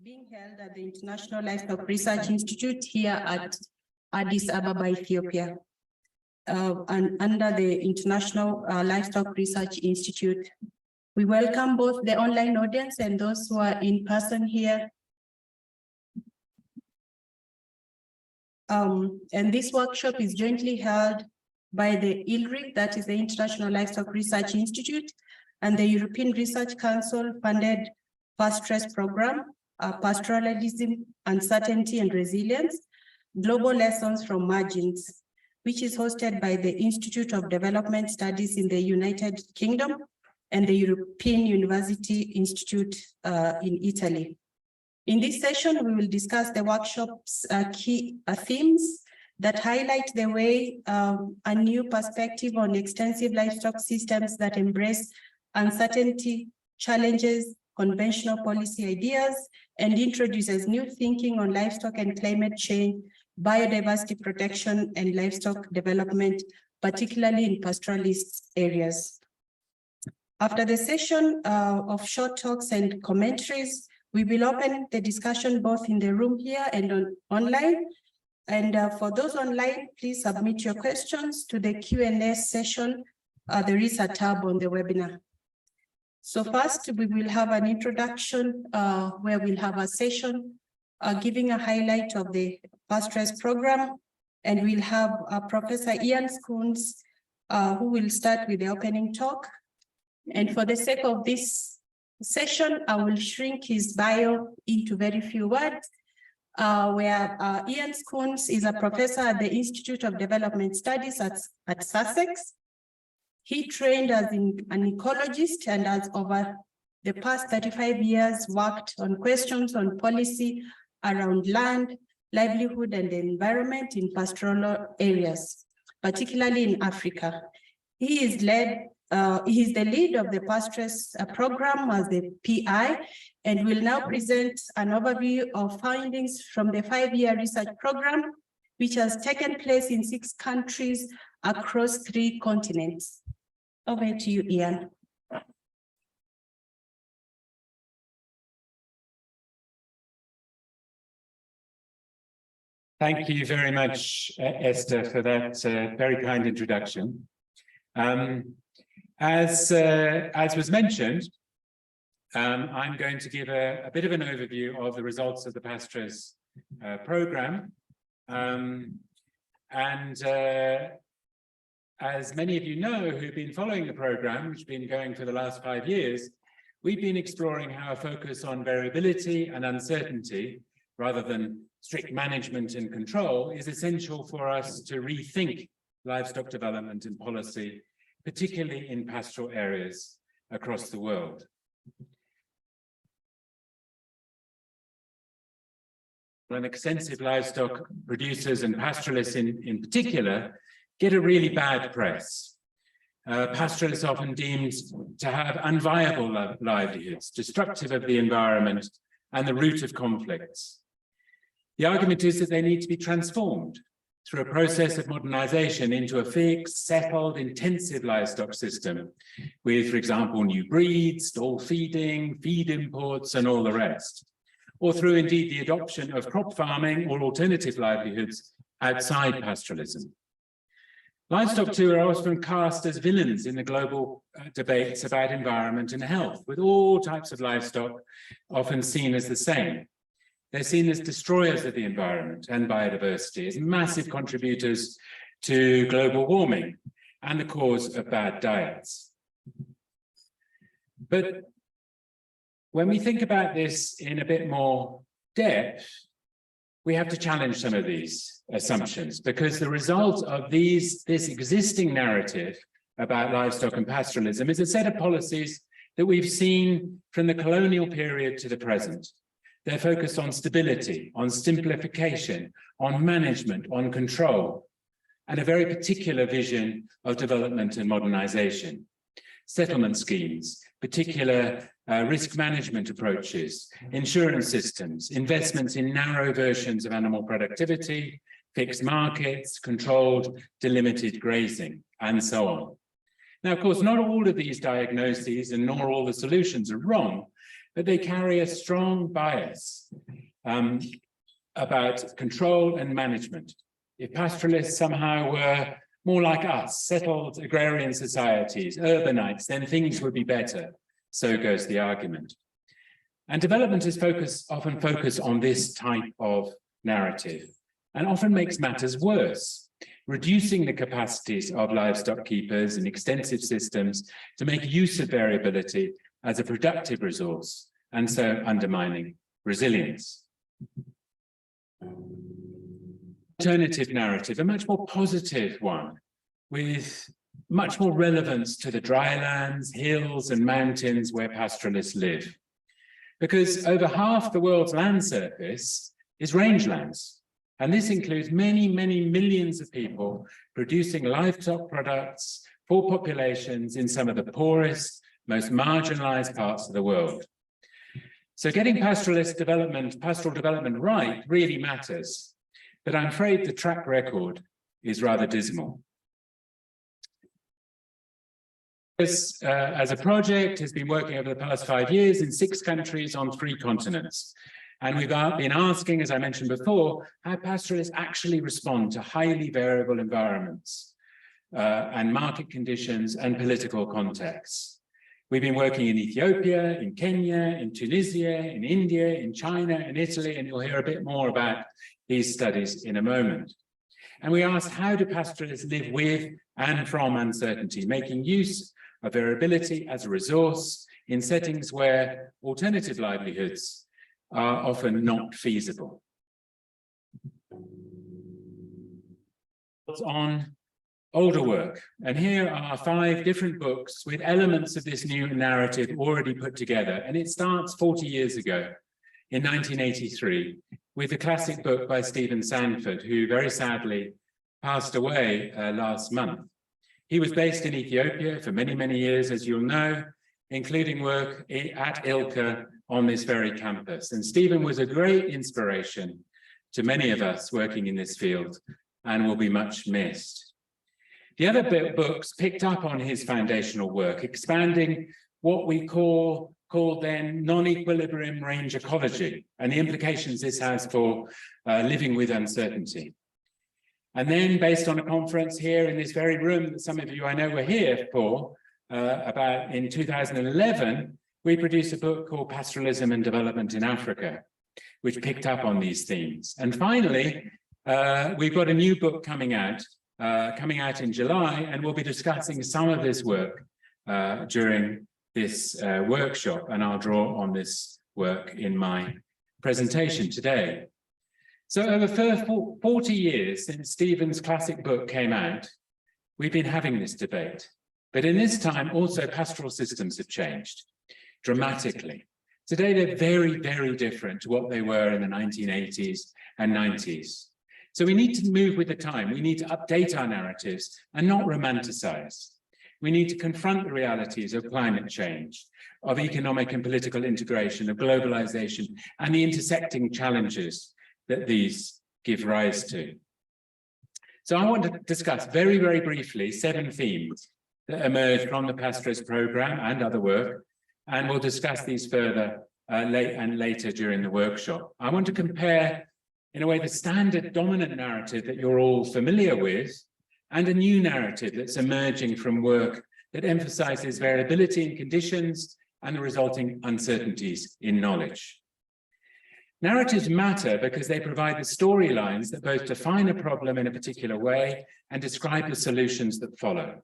being held at the International Livestock Research Institute here at Addis Ababa, Ethiopia, and under the International Livestock Research Institute. We welcome both the online audience and those who are in person here. And this workshop is jointly held by the ILRI, that is the International Livestock Research Institute, and the European Research Council funded PASTRES program, Pastoralism, Uncertainty and Resilience, Global Lessons from Margins, which is hosted by the Institute of Development Studies in the United Kingdom and the European University Institute in Italy. In this session, we will discuss the workshop's key themes that highlight the way a new perspective on extensive livestock systems that embrace uncertainty, challenges conventional policy ideas, and introduces new thinking on livestock and climate change, biodiversity protection, and livestock development, particularly in pastoralist areas. After the session of short talks and commentaries, we will open the discussion both in the room here and online. And for those online, please submit your questions to the Q&A session. There is a tab on the webinar. So first, we will have an introduction where we'll have a session giving a highlight of the PASTRES program. And we'll have Professor Ian Schoons, who will start with the opening talk. And for the sake of this session, I will shrink his bio into very few words, where Ian Schoons is a professor at the Institute of Development Studies at Sussex. He trained as an ecologist and has over the past 35 years worked on questions on policy around land, livelihood, and the environment in pastoral areas, particularly in Africa. He is the lead of the PASTRES program as the PI, and will now present an overview of findings from the 5-year research program, which has taken place in 6 countries across 3 continents. Over to you, Ian. Thank you very much, Esther, for that very kind introduction. As was mentioned, I'm going to give a bit of an overview of the results of the PASTRES program. As many of you know who've been following the program, which has been going for the last 5 years, we've been exploring how a focus on variability and uncertainty, rather than strict management and control, is essential for us to rethink livestock development and policy, particularly in pastoral areas across the world. When extensive livestock producers and pastoralists in particular get a really bad press. Pastoralists are often deemed to have unviable livelihoods, destructive of the environment and the root of conflicts. The argument is that they need to be transformed through a process of modernization into a fixed, settled, intensive livestock system with, for example, new breeds, stall feeding, feed imports, and all the rest. Or through, indeed, the adoption of crop farming or alternative livelihoods outside pastoralism. Livestock, too, are often cast as villains in the global debates about environment and health, with all types of livestock often seen as the same. They're seen as destroyers of the environment and biodiversity, as massive contributors to global warming and the cause of bad diets. But when we think about this in a bit more depth, we have to challenge some of these assumptions, because the result of this existing narrative about livestock and pastoralism is a set of policies that we've seen from the colonial period to the present. They're focused on stability, on simplification, on management, on control, and a very particular vision of development and modernization. Settlement schemes, particular risk management approaches, insurance systems, investments in narrow versions of animal productivity, fixed markets, controlled, delimited grazing, and so on. Now, of course, not all of these diagnoses and nor all the solutions are wrong, but they carry a strong bias about control and management. If pastoralists somehow were more like us, settled agrarian societies, urbanites, then things would be better. So goes the argument. And developmentalists often focus on this type of narrative and often makes matters worse, reducing the capacities of livestock keepers and extensive systems to make use of variability as a productive resource, and so undermining resilience. Alternative narrative, a much more positive one, with much more relevance to the drylands, hills, and mountains where pastoralists live. Because over half the world's land surface is rangelands, and this includes many, many millions of people producing livestock products for populations in some of the poorest, most marginalized parts of the world. So getting pastoral development right really matters, but I'm afraid the track record is rather dismal. This, as a project, has been working over the past 5 years in 6 countries on 3 continents. And we've been asking, as I mentioned before, how pastoralists actually respond to highly variable environments and market conditions and political contexts. We've been working in Ethiopia, in Kenya, in Tunisia, in India, in China, and Italy, and you'll hear a bit more about these studies in a moment. And we asked, how do pastoralists live with and from uncertainty, making use of variability as a resource in settings where alternative livelihoods are often not feasible. On older work, and here are 5 different books with elements of this new narrative already put together, and it starts 40 years ago in 1983 with a classic book by Stephen Sanford, who very sadly passed away last month. He was based in Ethiopia for many, many years, as you'll know, including work at ILRI on this very campus. And Stephen was a great inspiration to many of us working in this field and will be much missed. The other books picked up on his foundational work, expanding what we called then non-equilibrium range ecology and the implications this has for living with uncertainty. And then, based on a conference here in this very room that some of you I know were here for, about in 2011, we produced a book called Pastoralism and Development in Africa, which picked up on these themes. And finally, we've got a new book coming out in July, and we'll be discussing some of this work during this workshop, and I'll draw on this work in my presentation today. So over 40 years since Stephen's classic book came out, we've been having this debate. But in this time, also pastoral systems have changed dramatically. Today, they're very, very different to what they were in the 1980s and 90s. So we need to move with the time. We need to update our narratives and not romanticize. We need to confront the realities of climate change, of economic and political integration, of globalization, and the intersecting challenges that these give rise to. So I want to discuss very, very briefly 7 themes that emerged from the PASTRES program and other work, and we'll discuss these further later during the workshop. I want to compare, in a way, the standard dominant narrative that you're all familiar with and a new narrative that's emerging from work that emphasizes variability in conditions and the resulting uncertainties in knowledge. Narratives matter because they provide the storylines that both define a problem in a particular way and describe the solutions that follow.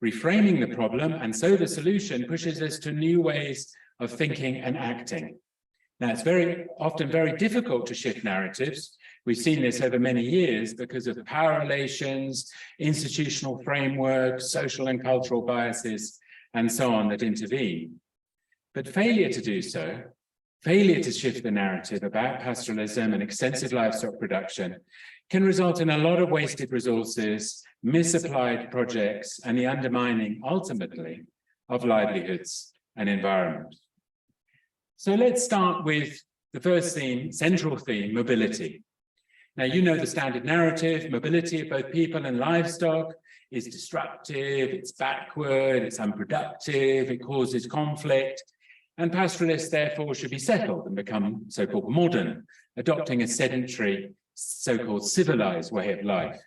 Reframing the problem and so the solution pushes us to new ways of thinking and acting. Now, it's very often very difficult to shift narratives. We've seen this over many years because of power relations, institutional frameworks, social and cultural biases, and so on that intervene. But failure to do so, failure to shift the narrative about pastoralism and extensive livestock production can result in a lot of wasted resources, misapplied projects, and the undermining, ultimately, of livelihoods and environment. So let's start with the first theme, central theme, mobility. Now, you know the standard narrative, mobility of both people and livestock is destructive, it's backward, it's unproductive, it causes conflict. and pastoralists therefore should be settled and become so-called modern, adopting a sedentary, so-called civilized way of life.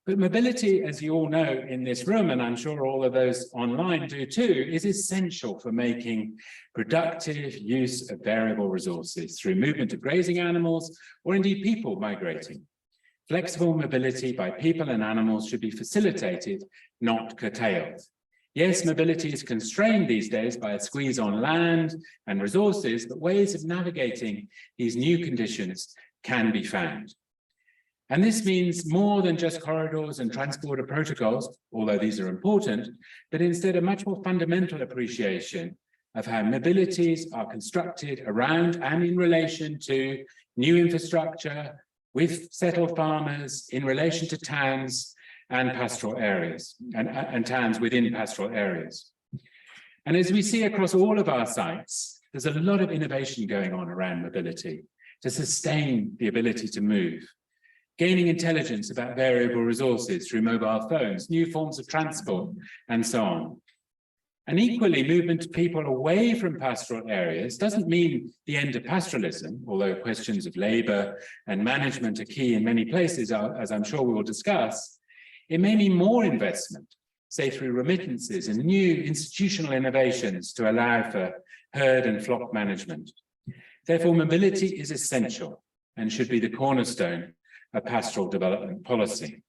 But mobility, as you all know in this room, and I'm sure all of those online do too, is essential for making productive use of variable resources through movement of grazing animals or indeed people migrating. Flexible mobility by people and animals should be facilitated, not curtailed. Yes, mobility is constrained these days by a squeeze on land and resources, but ways of navigating these new conditions can be found. And this means more than just corridors and transporter protocols, although these are important, but instead a much more fundamental appreciation of how mobilities are constructed around and in relation to new infrastructure, with settled farmers, in relation to towns and pastoral areas, and towns within pastoral areas. And as we see across all of our sites, there's a lot of innovation going on around mobility to sustain the ability to move, gaining intelligence about variable resources through mobile phones, new forms of transport, and so on. And equally, movement of people away from pastoral areas doesn't mean the end of pastoralism, although questions of labour and management are key in many places, as I'm sure we will discuss. It may mean more investment, say through remittances and new institutional innovations to allow for herd and flock management. Therefore, mobility is essential and should be the cornerstone of pastoral development policy.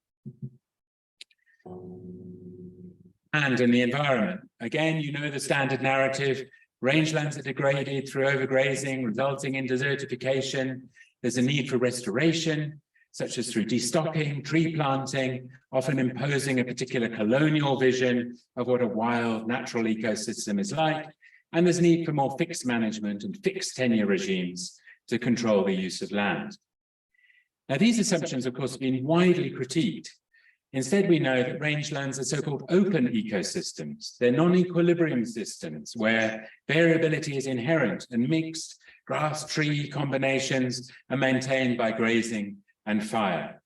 And in the environment, again, you know the standard narrative, rangelands are degraded through overgrazing, resulting in desertification. There's a need for restoration, such as through destocking, tree planting, often imposing a particular colonial vision of what a wild natural ecosystem is like. And there's need for more fixed management and fixed tenure regimes to control the use of land. Now, these assumptions, of course, have been widely critiqued. Instead, we know that rangelands are so-called open ecosystems. They're non-equilibrium systems where variability is inherent and mixed grass-tree combinations are maintained by grazing and fire.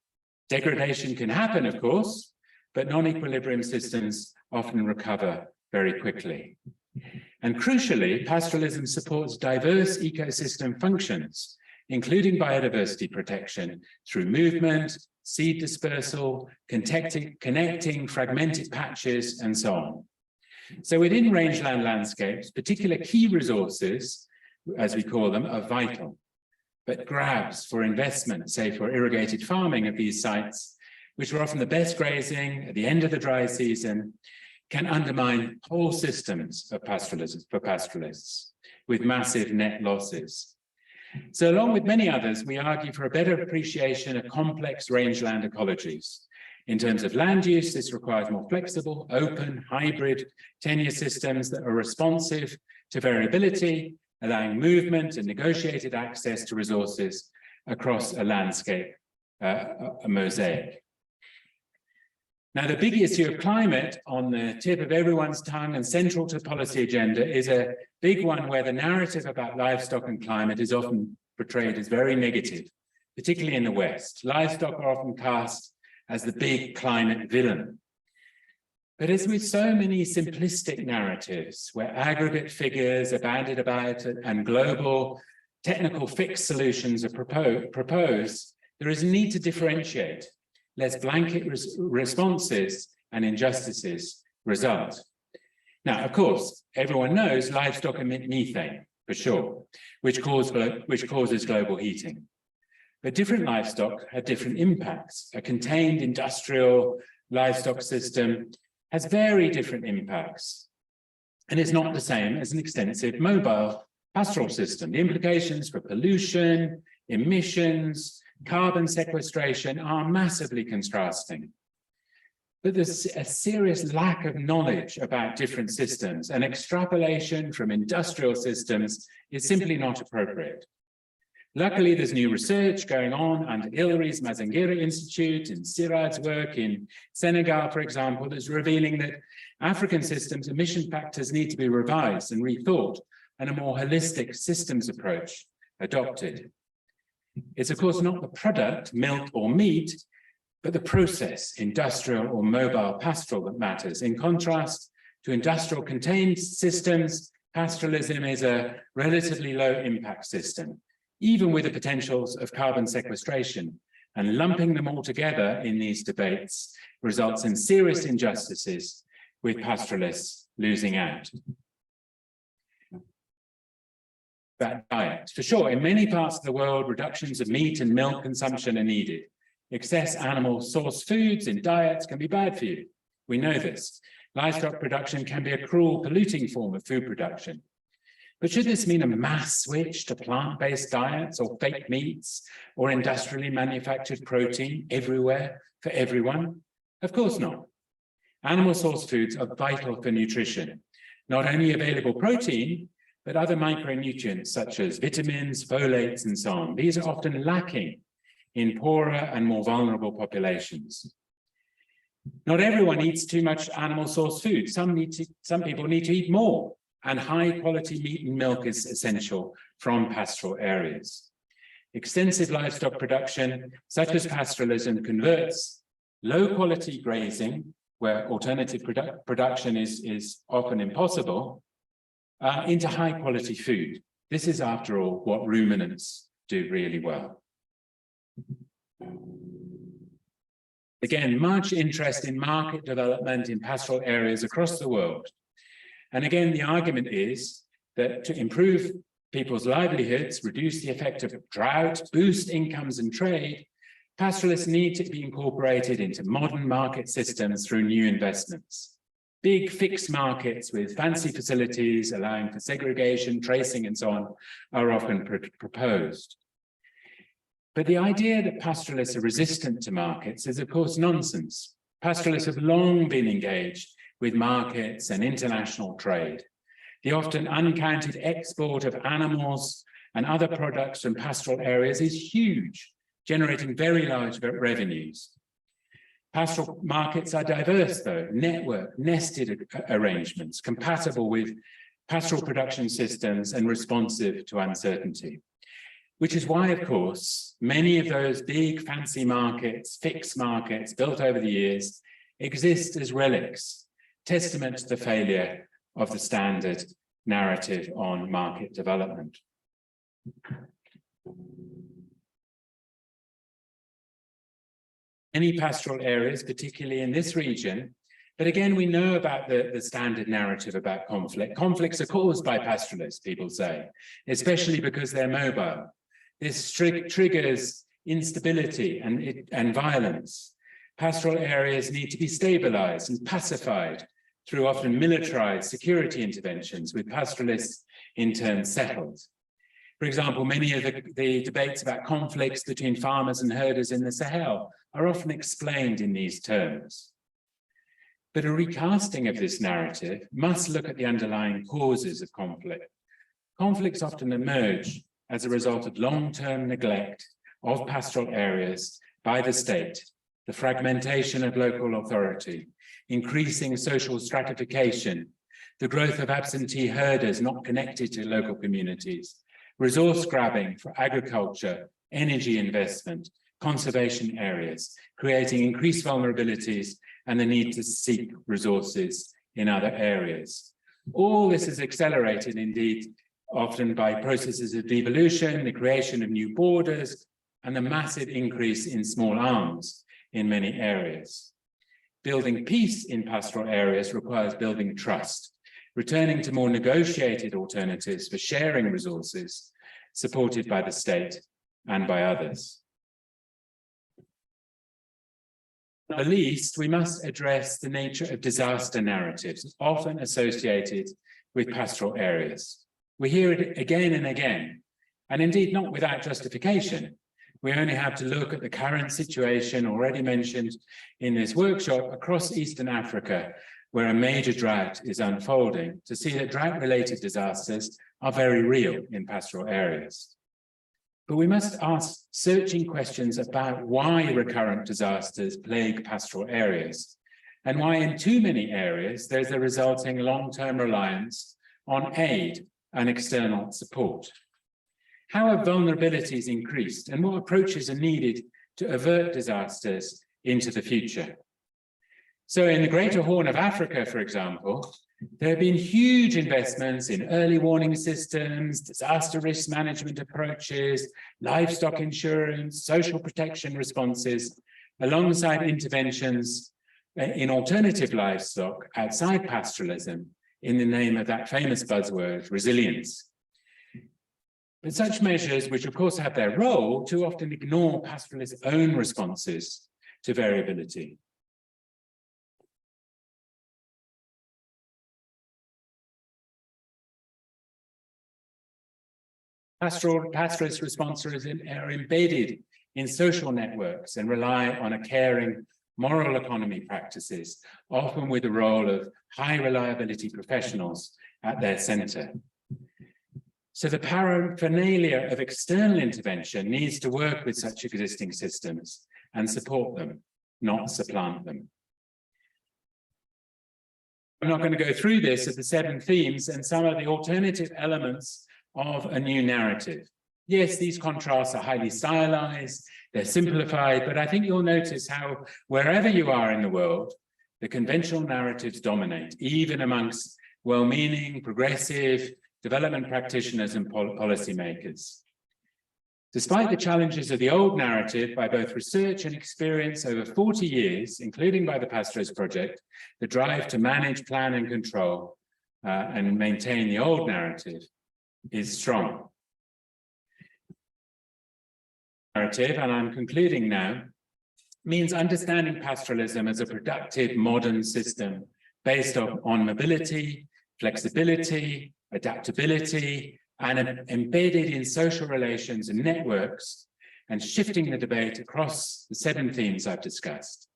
Degradation can happen, of course, but non-equilibrium systems often recover very quickly. And crucially, pastoralism supports diverse ecosystem functions, including biodiversity protection through movement, seed dispersal, connecting fragmented patches, and so on. So within rangeland landscapes, particular key resources, as we call them, are vital. But grabs for investment, say for irrigated farming of these sites, which are often the best grazing at the end of the dry season, can undermine whole systems of pastoralists with massive net losses. So along with many others, we argue for a better appreciation of complex rangeland ecologies. In terms of land use, this requires more flexible, open, hybrid tenure systems that are responsive to variability, allowing movement and negotiated access to resources across a landscape, a mosaic. Now, the big issue of climate on the tip of everyone's tongue and central to the policy agenda is a big one where the narrative about livestock and climate is often portrayed as very negative, particularly in the West. Livestock are often cast as the big climate villain. But as with so many simplistic narratives where aggregate figures are bandied about and global technical fixed solutions are proposed, there is a need to differentiate, lest blanket responses and injustices result. Now, of course, everyone knows livestock emit methane, for sure, which causes global heating. But different livestock have different impacts. A contained industrial livestock system has very different impacts and is not the same as an extensive mobile pastoral system. The implications for pollution, emissions, carbon sequestration are massively contrasting. But there's a serious lack of knowledge about different systems, and extrapolation from industrial systems is simply not appropriate. Luckily, there's new research going on under ILRI's Mazingira Institute and Sirad's work in Senegal, for example, that's revealing that African systems' emission factors need to be revised and rethought, and a more holistic systems approach adopted. It's, of course, not the product, milk or meat, but the process, industrial or mobile pastoral, that matters. In contrast to industrial contained systems, pastoralism is a relatively low impact system, even with the potentials of carbon sequestration, and lumping them all together in these debates results in serious injustices, with pastoralists losing out. That diet, for sure, in many parts of the world, reductions of meat and milk consumption are needed. Excess animal source foods in diets can be bad for you. We know this. Livestock production can be a cruel, polluting form of food production. But should this mean a mass switch to plant-based diets or fake meats or industrially manufactured protein everywhere for everyone? Of course not. Animal source foods are vital for nutrition, not only available protein, but other micronutrients such as vitamins, folates, and so on. These are often lacking in poorer and more vulnerable populations. Not everyone eats too much animal source food. Some people need to eat more, and high quality meat and milk is essential from pastoral areas. Extensive livestock production, such as pastoralism, converts low quality grazing, where alternative production is often impossible, into high quality food. This is, after all, what ruminants do really well. Again, much interest in market development in pastoral areas across the world. And again, the argument is that to improve people's livelihoods, reduce the effect of drought, boost incomes and trade, pastoralists need to be incorporated into modern market systems through new investments. Big fixed markets with fancy facilities allowing for segregation, tracing, and so on are often proposed. But the idea that pastoralists are resistant to markets is, of course, nonsense. Pastoralists have long been engaged with markets and international trade. The often uncounted export of animals and other products from pastoral areas is huge, generating very large revenues. Pastoral markets are diverse, though, nested arrangements, compatible with pastoral production systems and responsive to uncertainty. Which is why, of course, many of those big fancy markets, fixed markets built over the years, exist as relics, testament to the failure of the standard narrative on market development. Many pastoral areas, particularly in this region, but again, we know about the standard narrative about conflict. Conflicts are caused by pastoralists, people say, especially because they're mobile. This triggers instability and violence. Pastoral areas need to be stabilized and pacified through often militarized security interventions, with pastoralists in turn settled. For example, many of the debates about conflicts between farmers and herders in the Sahel are often explained in these terms. But a recasting of this narrative must look at the underlying causes of conflict. Conflicts often emerge as a result of long-term neglect of pastoral areas by the state, the fragmentation of local authority, increasing social stratification, the growth of absentee herders not connected to local communities, resource grabbing for agriculture, energy investment, conservation areas, creating increased vulnerabilities and the need to seek resources in other areas. All this is accelerated, indeed, often by processes of devolution, the creation of new borders, and the massive increase in small arms in many areas. Building peace in pastoral areas requires building trust, returning to more negotiated alternatives for sharing resources, supported by the state and by others. At least, we must address the nature of disaster narratives, often associated with pastoral areas. We hear it again and again, and indeed not without justification. We only have to look at the current situation already mentioned in this workshop across Eastern Africa, where a major drought is unfolding, to see that drought-related disasters are very real in pastoral areas. But we must ask searching questions about why recurrent disasters plague pastoral areas, and why in too many areas there's a resulting long-term reliance on aid and external support. How have vulnerabilities increased, and what approaches are needed to avert disasters into the future? So in the Greater Horn of Africa, for example, There have been huge investments in early warning systems, disaster risk management approaches, livestock insurance, social protection responses, alongside interventions in alternative livestock outside pastoralism in the name of that famous buzzword, resilience. But such measures, which of course have their role, too often ignore pastoralists' own responses to variability. Pastoralist responses are embedded in social networks and rely on a caring moral economy practices, often with the role of high reliability professionals at their center. So the paraphernalia of external intervention needs to work with such existing systems and support them, not supplant them. I'm not going to go through this as the 7 themes and some of the alternative elements of a new narrative. Yes, these contrasts are highly stylized, they're simplified, but I think you'll notice how wherever you are in the world, the conventional narratives dominate, even amongst well-meaning, progressive, development practitioners and policymakers. Despite the challenges of the old narrative, by both research and experience over 40 years, including by the PASTRES project, the drive to manage, plan and control and maintain the old narrative is strong. Narrative, and I'm concluding now, means understanding pastoralism as a productive modern system based on mobility, flexibility, adaptability, and embedded in social relations and networks, and shifting the debate across the 7 themes I've discussed.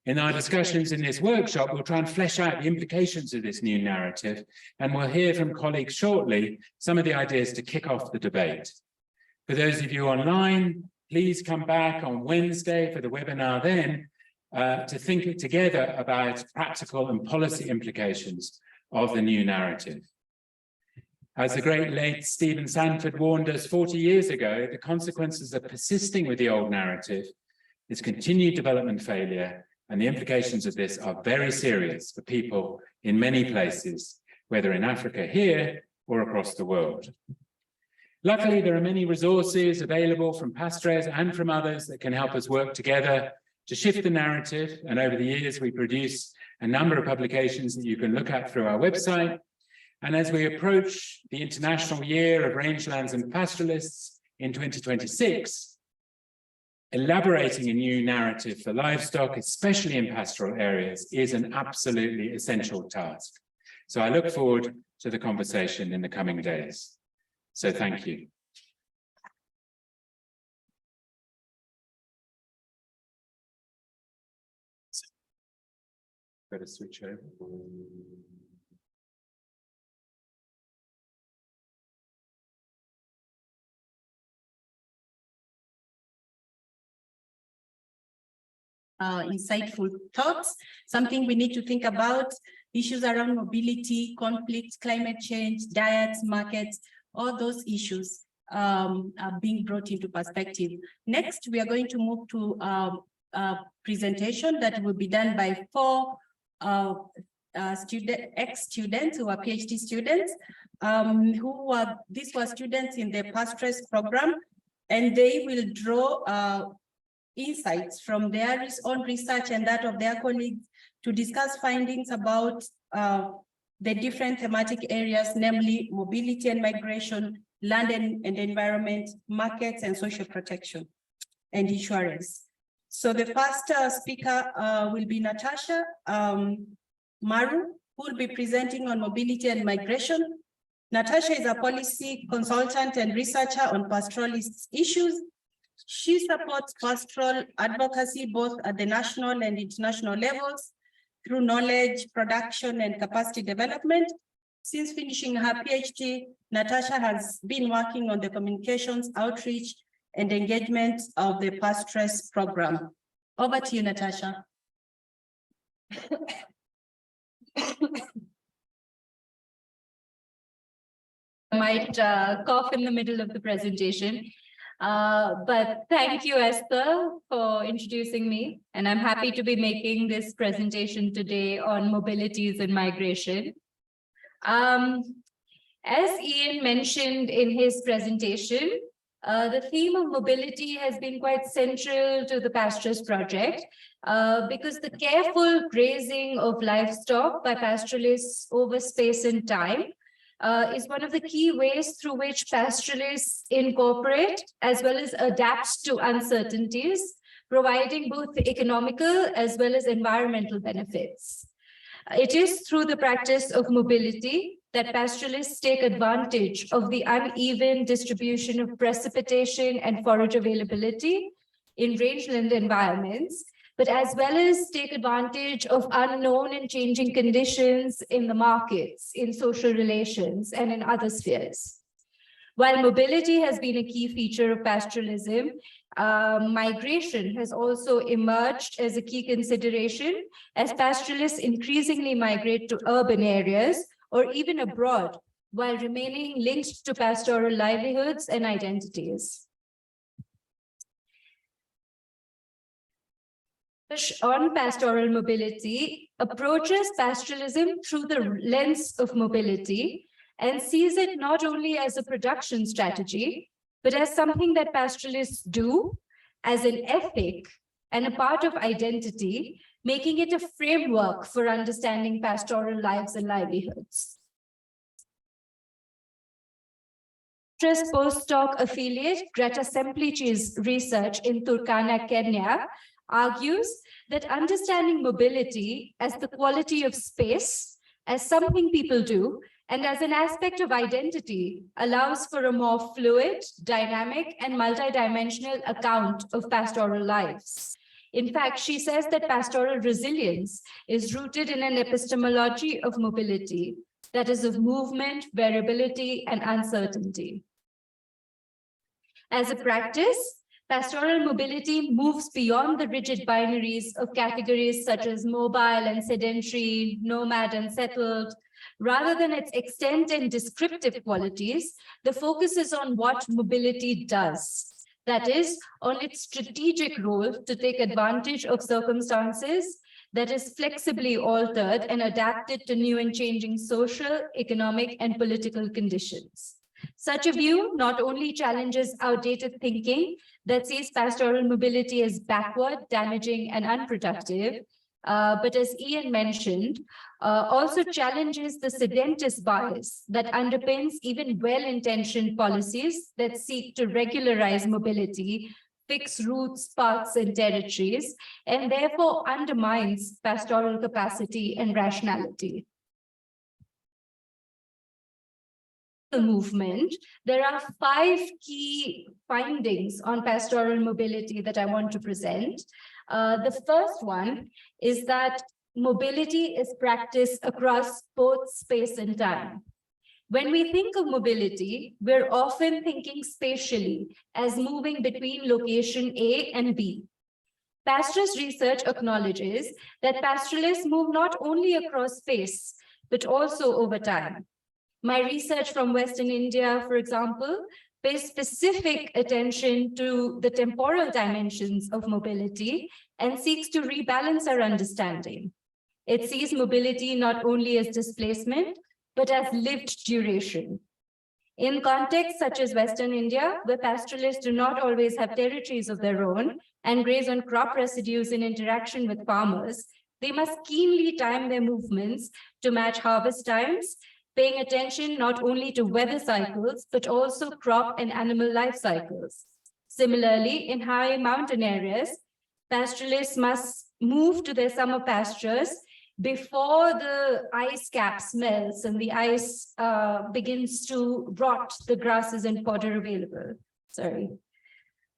In our discussions in this workshop, we'll try and flesh out the implications of this new narrative, and we'll hear from colleagues shortly some of the ideas to kick off the debate. For those of you online, please come back on Wednesday for the webinar then to think together about practical and policy implications of the new narrative. As the great late Stephen Sanford warned us 40 years ago, the consequences of persisting with the old narrative is continued development failure, and the implications of this are very serious for people in many places, whether in Africa here or across the world. Luckily, there are many resources available from PASTRES and from others that can help us work together to shift the narrative, and over the years we produce a number of publications that you can look at through our website. And as we approach the International Year of Rangelands and Pastoralists in 2026, elaborating a new narrative for livestock, especially in pastoral areas, is an absolutely essential task. So I look forward to the conversation in the coming days. So thank you. Better switch over. Insightful thoughts, something we need to think about, issues around mobility, conflict, climate change, diets, markets, all those issues are being brought into perspective. Next, we are going to move to a presentation that will be done by 4 ex-students who are PhD students, these were students in the PASTRES program, and they will draw insights from their own research and that of their colleagues to discuss findings about the different thematic areas, namely mobility and migration, land and environment, markets and social protection and insurance. So the first speaker will be Natasha Maru, who will be presenting on mobility and migration. Natasha is a policy consultant and researcher on pastoralist issues. She supports pastoral advocacy both at the national and international levels through knowledge, production, and capacity development. Since finishing her PhD, Natasha has been working on the communications, outreach, and engagement of the PASTRES program. Over to you, Natasha. I might cough in the middle of the presentation. But thank you, Esther, for introducing me. And I'm happy to be making this presentation today on mobilities and migration. As Ian mentioned in his presentation, the theme of mobility has been quite central to the PASTRES project because the careful grazing of livestock by pastoralists over space and time is one of the key ways through which pastoralists incorporate as well as adapt to uncertainties, providing both economical as well as environmental benefits. It is through the practice of mobility that pastoralists take advantage of the uneven distribution of precipitation and forage availability in rangeland environments, but as well as take advantage of unknown and changing conditions in the markets, in social relations, and in other spheres. While mobility has been a key feature of pastoralism, migration has also emerged as a key consideration as pastoralists increasingly migrate to urban areas or even abroad, while remaining linked to pastoral livelihoods and identities. On pastoral mobility approaches pastoralism through the lens of mobility and sees it not only as a production strategy, but as something that pastoralists do, as an ethic and a part of identity, making it a framework for understanding pastoral lives and livelihoods. PASTRES postdoc affiliate Greta Semplici's research in Turkana, Kenya, argues that understanding mobility as the quality of space, as something people do, and as an aspect of identity allows for a more fluid, dynamic, and multidimensional account of pastoral lives. In fact, she says that pastoral resilience is rooted in an epistemology of mobility, that is of movement, variability, and uncertainty. As a practice, pastoral mobility moves beyond the rigid binaries of categories such as mobile and sedentary, nomad and settled. Rather than its extent and descriptive qualities, the focus is on what mobility does. That is, on its strategic role to take advantage of circumstances that is flexibly altered and adapted to new and changing social, economic, and political conditions. Such a view not only challenges outdated thinking that sees pastoral mobility as backward, damaging, and unproductive, but as Ian mentioned, also challenges the sedentist bias that underpins even well-intentioned policies that seek to regularize mobility, fix routes, paths, and territories, and therefore undermines pastoral capacity and rationality. The movement, there are 5 key findings on pastoral mobility that I want to present. The first one is that mobility is practiced across both space and time. When we think of mobility, we're often thinking spatially as moving between location A and B. PASTRES research acknowledges that pastoralists move not only across space, but also over time. My research from Western India, for example, pays specific attention to the temporal dimensions of mobility and seeks to rebalance our understanding. It sees mobility not only as displacement, but as lived duration. In contexts such as Western India, where pastoralists do not always have territories of their own and graze on crop residues in interaction with farmers, they must keenly time their movements to match harvest times, paying attention not only to weather cycles, but also crop and animal life cycles. Similarly, in high mountain areas, pastoralists must move to their summer pastures before the ice cap melts and the ice begins to rot the grasses and fodder available.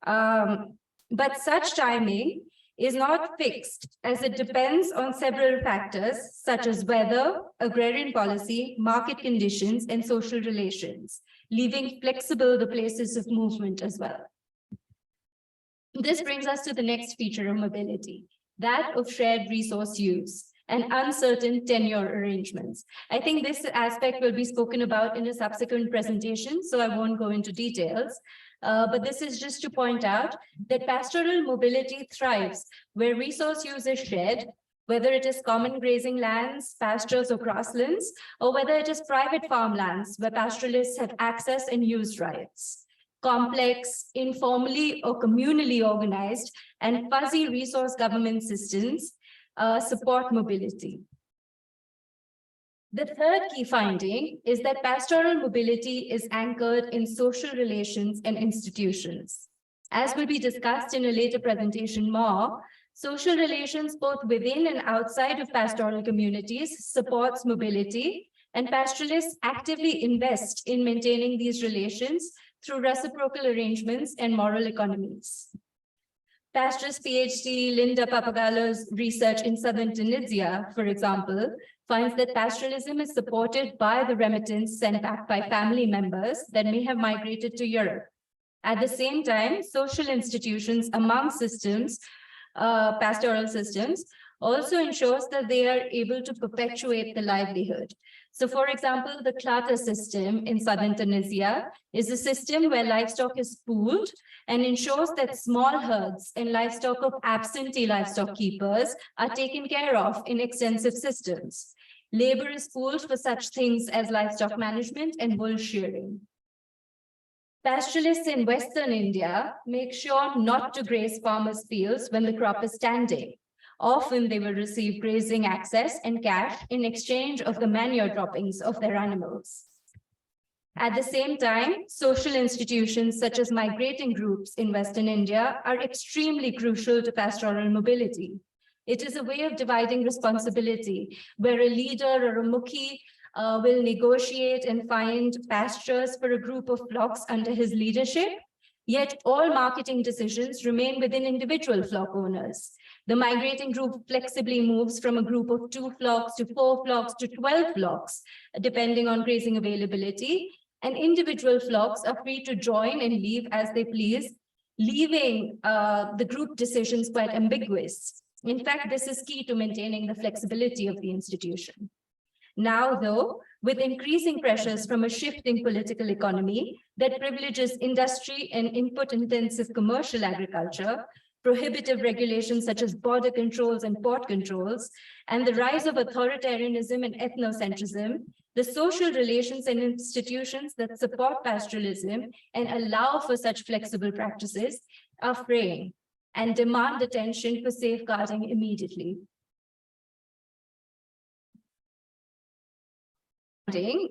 But such timing is not fixed, as it depends on several factors such as weather, agrarian policy, market conditions, and social relations, leaving flexible the places of movement as well. This brings us to the next feature of mobility, that of shared resource use and uncertain tenure arrangements. I think this aspect will be spoken about in a subsequent presentation, so I won't go into details. but this is just to point out that pastoral mobility thrives where resource use is shared, whether it is common grazing lands, pastures or grasslands, or whether it is private farmlands where pastoralists have access and use rights. Complex, informally or communally organized, and fuzzy resource government systems support mobility. The third key finding is that pastoral mobility is anchored in social relations and institutions. As will be discussed in a later presentation more, social relations both within and outside of pastoral communities supports mobility, and pastoralists actively invest in maintaining these relations through reciprocal arrangements and moral economies. PASTRES PhD Linda Papagallo's research in southern Tunisia, for example, finds that pastoralism is supported by the remittance sent back by family members that may have migrated to Europe. At the same time, social institutions among systems, pastoral systems, also ensures that they are able to perpetuate the livelihood. So, for example, the Klata system in southern Tunisia is a system where livestock is pooled and ensures that small herds and livestock of absentee livestock keepers are taken care of in extensive systems. Labor is pooled for such things as livestock management and wool shearing. Pastoralists in Western India make sure not to graze farmers' fields when the crop is standing. Often they will receive grazing access and cash in exchange of the manure droppings of their animals. At the same time, social institutions such as migrating groups in Western India are extremely crucial to pastoral mobility. It is a way of dividing responsibility, where a leader or a mukhi will negotiate and find pastures for a group of flocks under his leadership, yet all marketing decisions remain within individual flock owners. The migrating group flexibly moves from a group of 2 flocks to 4 flocks to 12 flocks, depending on grazing availability, and individual flocks are free to join and leave as they please, leaving the group decisions quite ambiguous. In fact, this is key to maintaining the flexibility of the institution. Now, though, with increasing pressures from a shifting political economy that privileges industry and input-intensive commercial agriculture, prohibitive regulations such as border controls and port controls, and the rise of authoritarianism and ethnocentrism, the social relations and institutions that support pastoralism and allow for such flexible practices are fraying and demand attention for safeguarding immediately.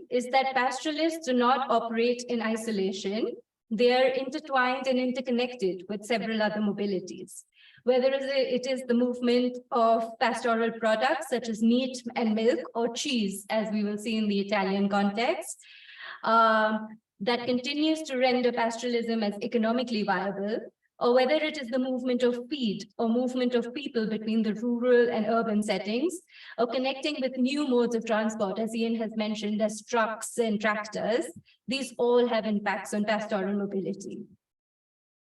Is that pastoralists do not operate in isolation. They are intertwined and interconnected with several other mobilities, whether it is the movement of pastoral products such as meat and milk or cheese, as we will see in the Italian context, that continues to render pastoralism as economically viable, or whether it is the movement of feed or movement of people between the rural and urban settings, or connecting with new modes of transport, as Ian has mentioned, as trucks and tractors. These all have impacts on pastoral mobility.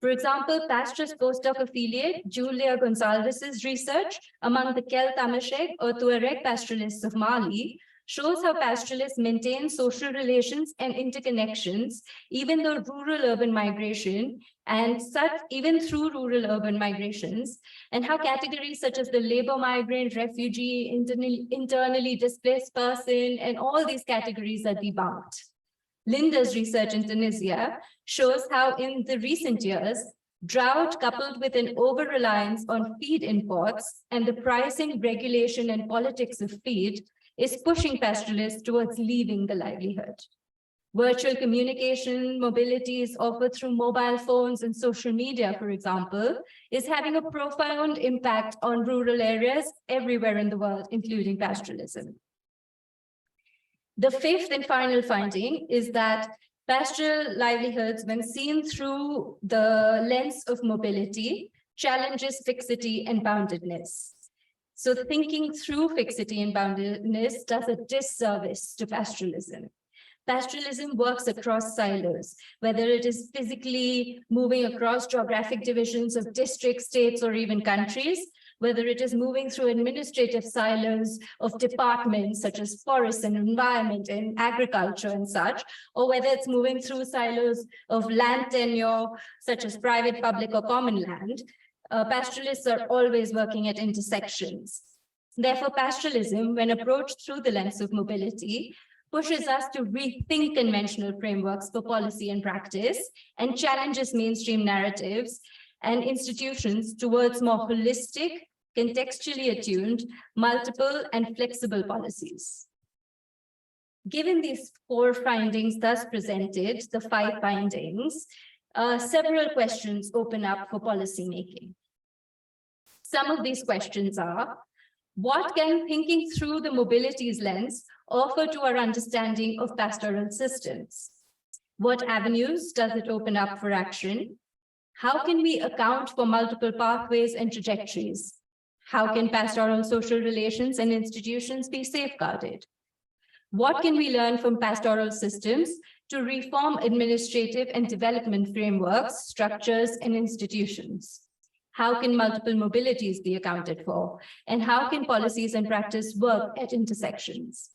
For example, PASTRES postdoc affiliate Julia Gonçalves' research among the Kel Tamashek or Tuareg pastoralists of Mali shows how pastoralists maintain social relations and interconnections, even though rural-urban migration and even through rural-urban migrations, and how categories such as the labor migrant, refugee, internally displaced person, and all these categories are debunked. Linda's research in Tunisia shows how in the recent years, drought coupled with an over-reliance on feed imports and the pricing, regulation, and politics of feed is pushing pastoralists towards leaving the livelihood. Virtual communication, mobility is offered through mobile phones and social media, for example, is having a profound impact on rural areas everywhere in the world, including pastoralism. The fifth and final finding is that pastoral livelihoods, when seen through the lens of mobility, challenges fixity and boundedness. So thinking through fixity and boundedness does a disservice to pastoralism. Pastoralism works across silos, whether it is physically moving across geographic divisions of districts, states, or even countries, whether it is moving through administrative silos of departments such as forests and environment and agriculture and such, or whether it's moving through silos of land tenure, such as private, public, or common land, pastoralists are always working at intersections. Therefore, pastoralism, when approached through the lens of mobility, pushes us to rethink conventional frameworks for policy and practice and challenges mainstream narratives and institutions towards more holistic, contextually attuned, multiple, and flexible policies. Given these 4 findings thus presented, the 5 findings, several questions open up for policymaking. Some of these questions are, what can thinking through the mobilities lens offer to our understanding of pastoral systems? What avenues does it open up for action? How can we account for multiple pathways and trajectories? How can pastoral social relations and institutions be safeguarded? What can we learn from pastoral systems to reform administrative and development frameworks, structures, and institutions? How can multiple mobilities be accounted for? And how can policies and practice work at intersections?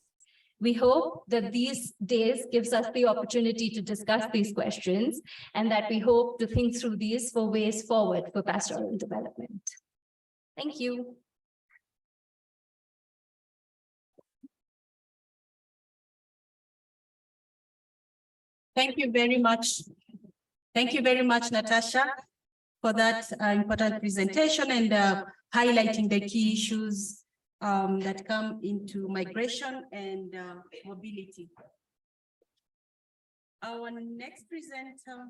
We hope that these days gives us the opportunity to discuss these questions, and that we hope to think through these for ways forward for pastoral development. Thank you. Thank you very much. Thank you very much, Natasha, for that important presentation and highlighting the key issues that come into migration and mobility. Our next presenter.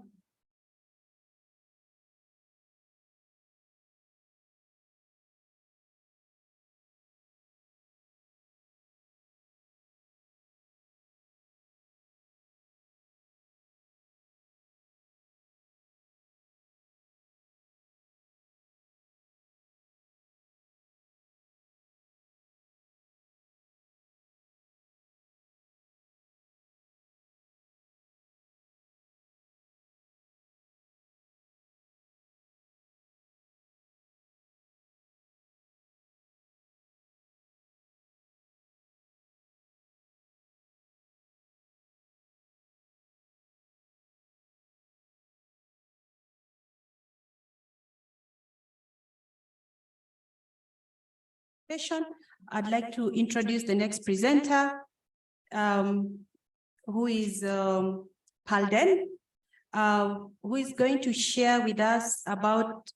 I'd like to introduce the next presenter, who is Palden, who is going to share with us about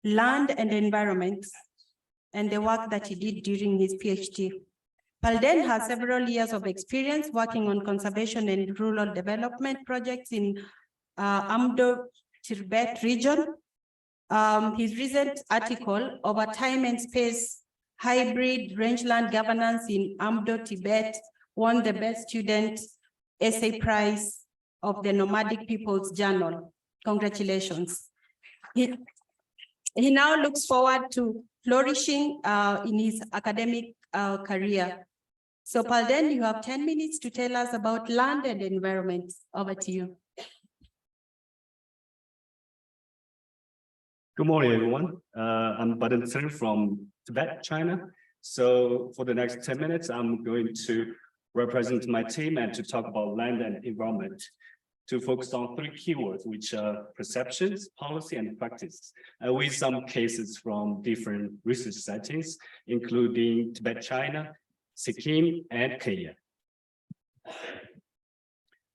land and environment and the work that he did during his PhD. Palden has several years of experience working on conservation and rural development projects in Amdo-Tibet region. His recent article, Over Time and Space, Hybrid Rangeland Governance in Amdo-Tibet, won the Best Student Essay Prize of the Nomadic People's Journal. Congratulations. He now looks forward to flourishing in his academic career. So Palden, you have 10 minutes to tell us about land and environment. Over to you. Good morning, everyone. I'm Palden from Tibet, China. So for the next 10 minutes, I'm going to represent my team and to talk about land and environment, to focus on 3 keywords, which are perceptions, policy, and practice, with some cases from different research settings, including Tibet, China, Sikkim, and Kenya.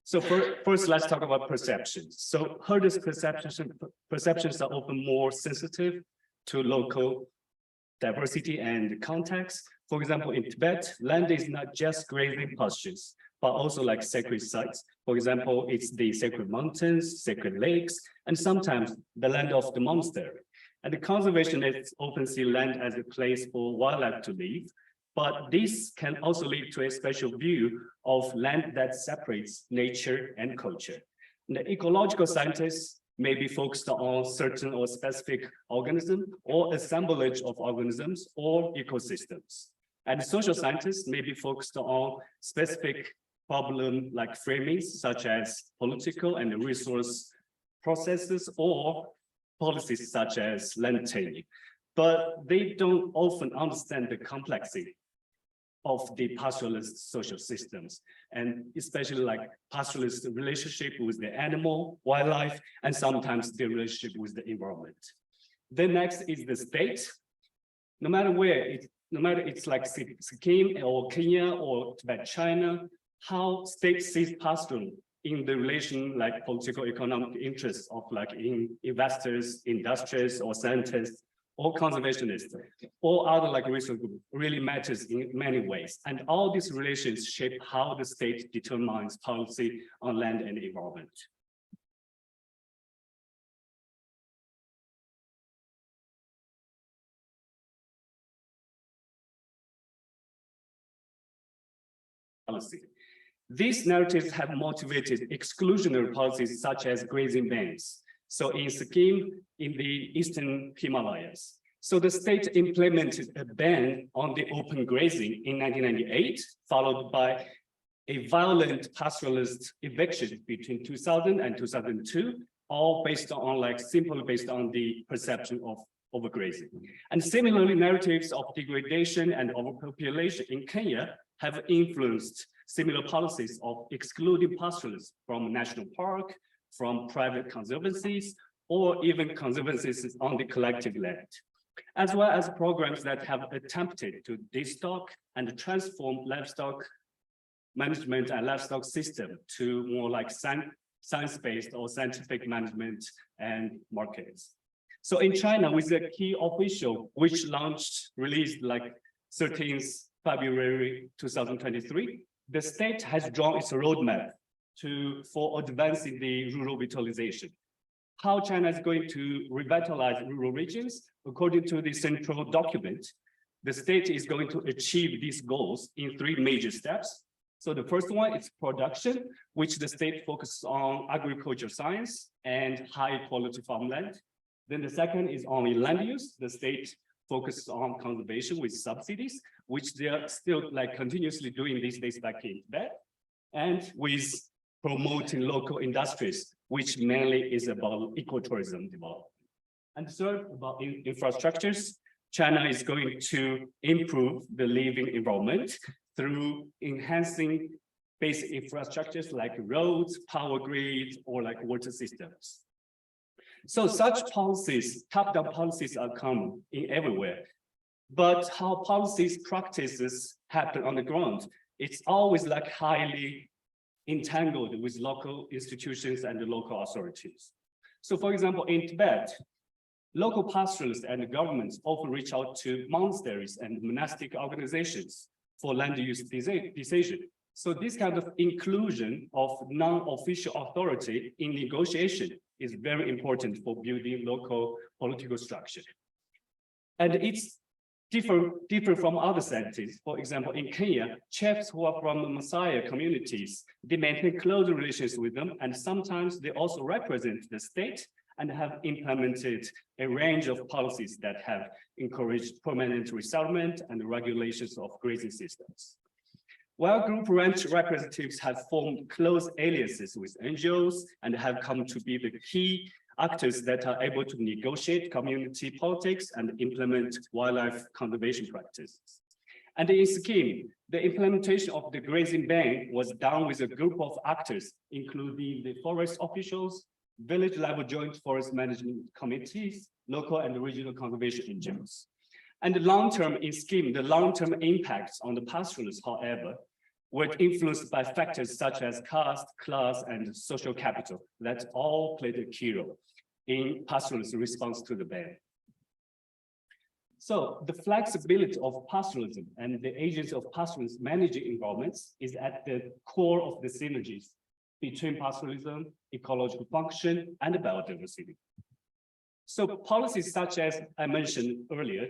So first, let's talk about perceptions. So herders' perceptions are often more sensitive to local diversity and context. For example, in Tibet, land is not just grazing pastures, but also like sacred sites. For example, it's the sacred mountains, sacred lakes, and sometimes the land of the monastery. And the conservationists often see land as a place for wildlife to live, but this can also lead to a special view of land that separates nature and culture. And the ecological scientists may be focused on certain or specific organism or assemblage of organisms or ecosystems. And the social scientists may be focused on specific problem like framings such as political and resource processes or policies such as land taming. but they don't often understand the complexity of the pastoralist social systems, and especially like pastoralist relationship with the animal, wildlife, and sometimes the relationship with the environment. Then next is the state. No matter where, no matter it's like Sikkim or Kenya or Tibet, China, how state sees pastoral in the relation like political economic interests of like investors, industrialists, or scientists, or conservationists, or other like research group really matters in many ways. And all these relations shape how the state determines policy on land and environment. Policy. These narratives have motivated exclusionary policies such as grazing bans. So in Sikkim, in the Eastern Himalayas. So the state implemented a ban on the open grazing in 1998, followed by a violent pastoralist eviction between 2000 and 2002, all based on like simply based on the perception of overgrazing. And similarly, narratives of degradation and overpopulation in Kenya have influenced similar policies of excluding pastoralists from national park, from private conservancies, or even conservancies on the collective land, as well as programs that have attempted to destock and transform livestock management and livestock system to more like science-based or scientific management and markets. So in China, with the key official, which released like 13th February 2023, the state has drawn its roadmap for advancing the rural revitalization. How China is going to revitalize rural regions, according to the central document, the state is going to achieve these goals in 3 major steps. So the first one is production, which the state focuses on agriculture science and high quality farmland. Then the second is only land use. The state focuses on conservation with subsidies, which they are still like continuously doing these days back in Tibet, and with promoting local industries, which mainly is about ecotourism development. And third, about infrastructures, China is going to improve the living environment through enhancing basic infrastructures like roads, power grids, or like water systems. So such policies, top-down policies are common in everywhere. But how policies practices happen on the ground, it's always like highly entangled with local institutions and the local authorities. So for example, in Tibet, local pastoralists and governments often reach out to monasteries and monastic organizations for land use decision. So this kind of inclusion of non-official authority in negotiation is very important for building local political structure. And it's different from other settings. For example, in Kenya, chiefs who are from the Maasai communities, they maintain close relations with them, and sometimes they also represent the state and have implemented a range of policies that have encouraged permanent resettlement and regulations of grazing systems. While group ranch representatives have formed close alliances with NGOs and have come to be the key actors that are able to negotiate community politics and implement wildlife conservation practices. And in Sikkim, the implementation of the grazing ban was done with a group of actors, including the forest officials, village-level joint forest management committees, local and regional conservation NGOs. And the long-term in Sikkim, the long-term impacts on the pastoralists, however, were influenced by factors such as caste, class, and social capital that all played a key role in pastoralist response to the ban. So the flexibility of pastoralism and the agency of pastoralists managing environments is at the core of the synergies between pastoralism, ecological function, and biodiversity. So policies such as I mentioned earlier,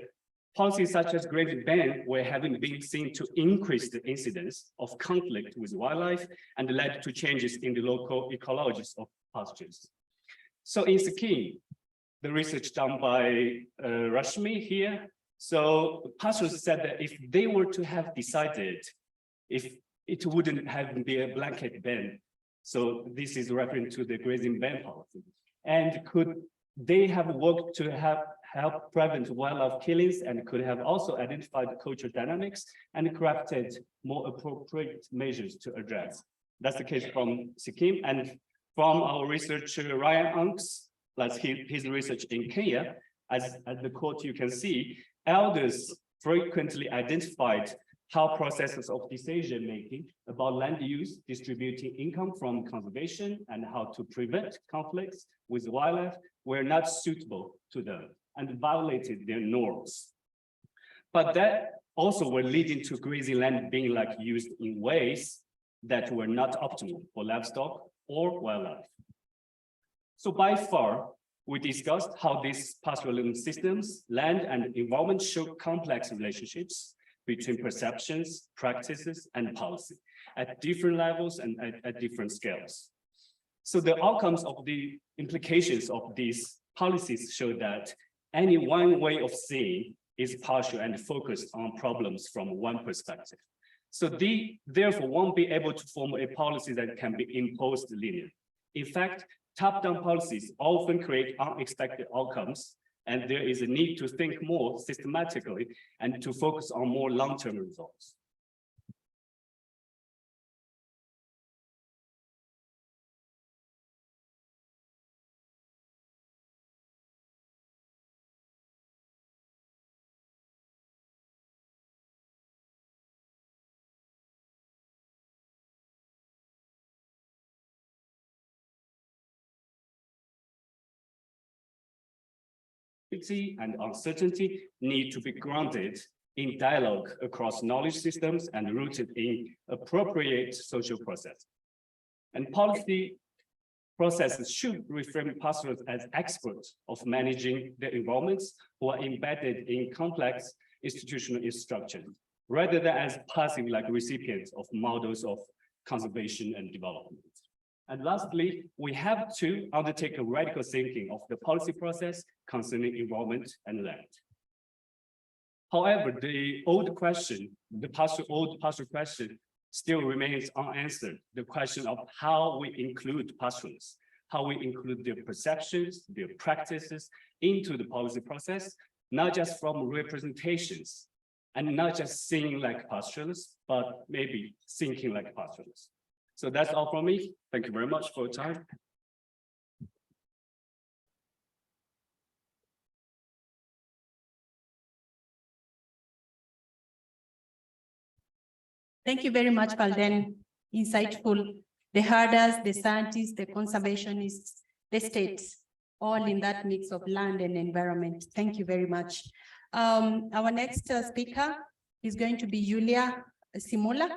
policies such as grazing ban were having been seen to increase the incidence of conflict with wildlife and led to changes in the local ecologies of pastures. So in Sikkim, the research done by Rashmi here, so pastoralists said that if they were to have decided, if it wouldn't have been a blanket ban, so this is referring to the grazing ban policy, and could they have worked to help prevent wildlife killings and could have also identified cultural dynamics and crafted more appropriate measures to address. That's the case from Sikkim, and from our researcher Ryan Unks, that's his research in Kenya. As the quote you can see, elders frequently identified how processes of decision-making about land use, distributing income from conservation, and how to prevent conflicts with wildlife were not suitable to them and violated their norms. But that also were leading to grazing land being used in ways that were not optimal for livestock or wildlife. So by far, we discussed how these pastoral systems, land and environment show complex relationships between perceptions, practices, and policy at different levels and at different scales. So the outcomes of the implications of these policies show that any one way of seeing is partial and focused on problems from one perspective. So they therefore won't be able to form a policy that can be imposed linearly. In fact, top-down policies often create unexpected outcomes, and there is a need to think more systematically and to focus on more long-term results. And uncertainty need to be grounded in dialogue across knowledge systems and rooted in appropriate social process. And policy processes should reframe pastoralists as experts of managing their environments who are embedded in complex institutional structures, rather than as passive recipients of models of conservation and development. And lastly, we have to undertake a radical thinking of the policy process concerning environment and land. However, the old question, the old pastoral question still remains unanswered. The question of how we include pastoralists, how we include their perceptions, their practices into the policy process, not just from representations and not just seeing like pastoralists, but maybe thinking like pastoralists. So that's all from me. Thank you very much for your time. Thank you very much, Palden. Insightful. The herders, the scientists, the conservationists, the states, all in that mix of land and environment. Thank you very much. Our next speaker is going to be Julia Simula.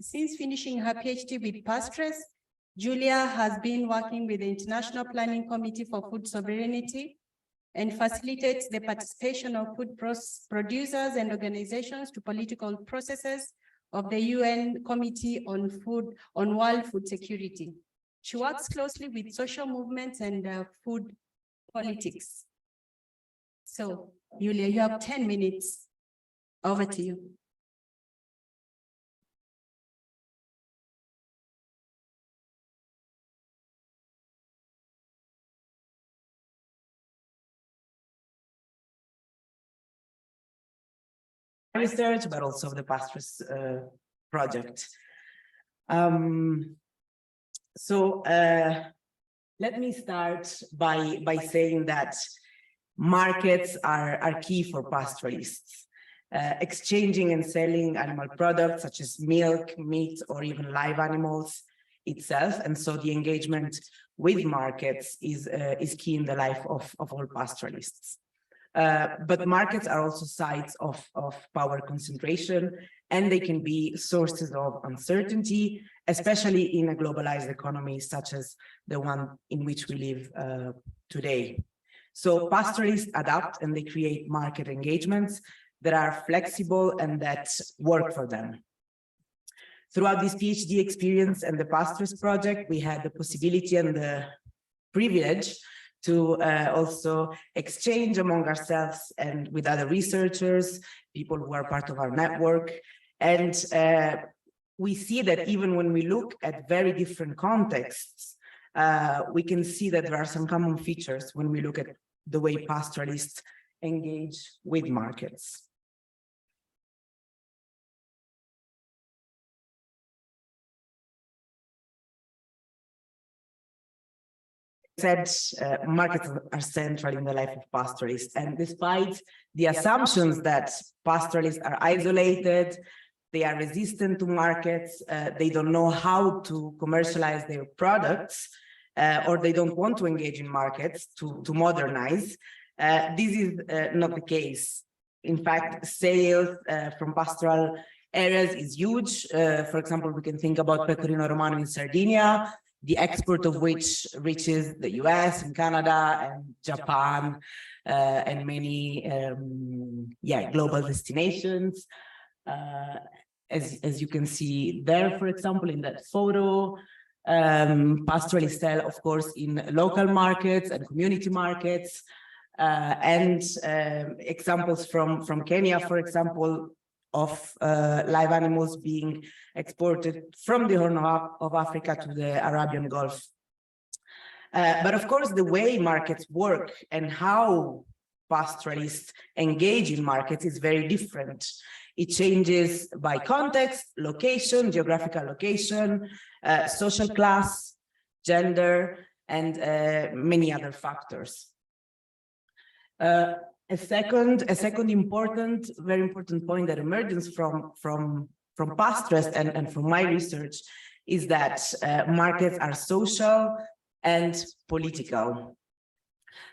Since finishing her PhD with PASTRES, Julia has been working with the International Planning Committee for Food Sovereignty and facilitates the participation of food producers and organizations to political processes of the UN Committee on World Food Security. She works closely with social movements and food politics. So, Julia, you have 10 minutes. Over to you. Research, but also the PASTRES project. Let me start by saying that markets are key for pastoralists. Exchanging and selling animal products such as milk, meat, or even live animals itself. And so the engagement with markets is key in the life of all pastoralists. But markets are also sites of power concentration, and they can be sources of uncertainty, especially in a globalized economy such as the one in which we live today. So pastoralists adapt and they create market engagements that are flexible and that work for them. Throughout this PhD experience and the PASTRES project, we had the possibility and the privilege to also exchange among ourselves and with other researchers, people who are part of our network. And we see that even when we look at very different contexts, we can see that there are some common features when we look at the way pastoralists engage with markets. Said markets are central in the life of pastoralists, and despite the assumptions that pastoralists are isolated, they are resistant to markets, they don't know how to commercialize their products, or they don't want to engage in markets to modernize. This is not the case. In fact, sales from pastoral areas is huge. For example, we can think about Pecorino Romano in Sardinia, the export of which reaches the US and Canada and Japan and many global destinations. As you can see there, for example, in that photo, pastoralists sell, of course, in local markets and community markets. Examples from Kenya, for example, of live animals being exported from the Horn of Africa to the Arabian Gulf. But of course, the way markets work and how pastoralists engage in markets is very different. It changes by context, location, geographical location, social class, gender, and many other factors. A second very important point that emerges from PASTRES and from my research is that markets are social and political.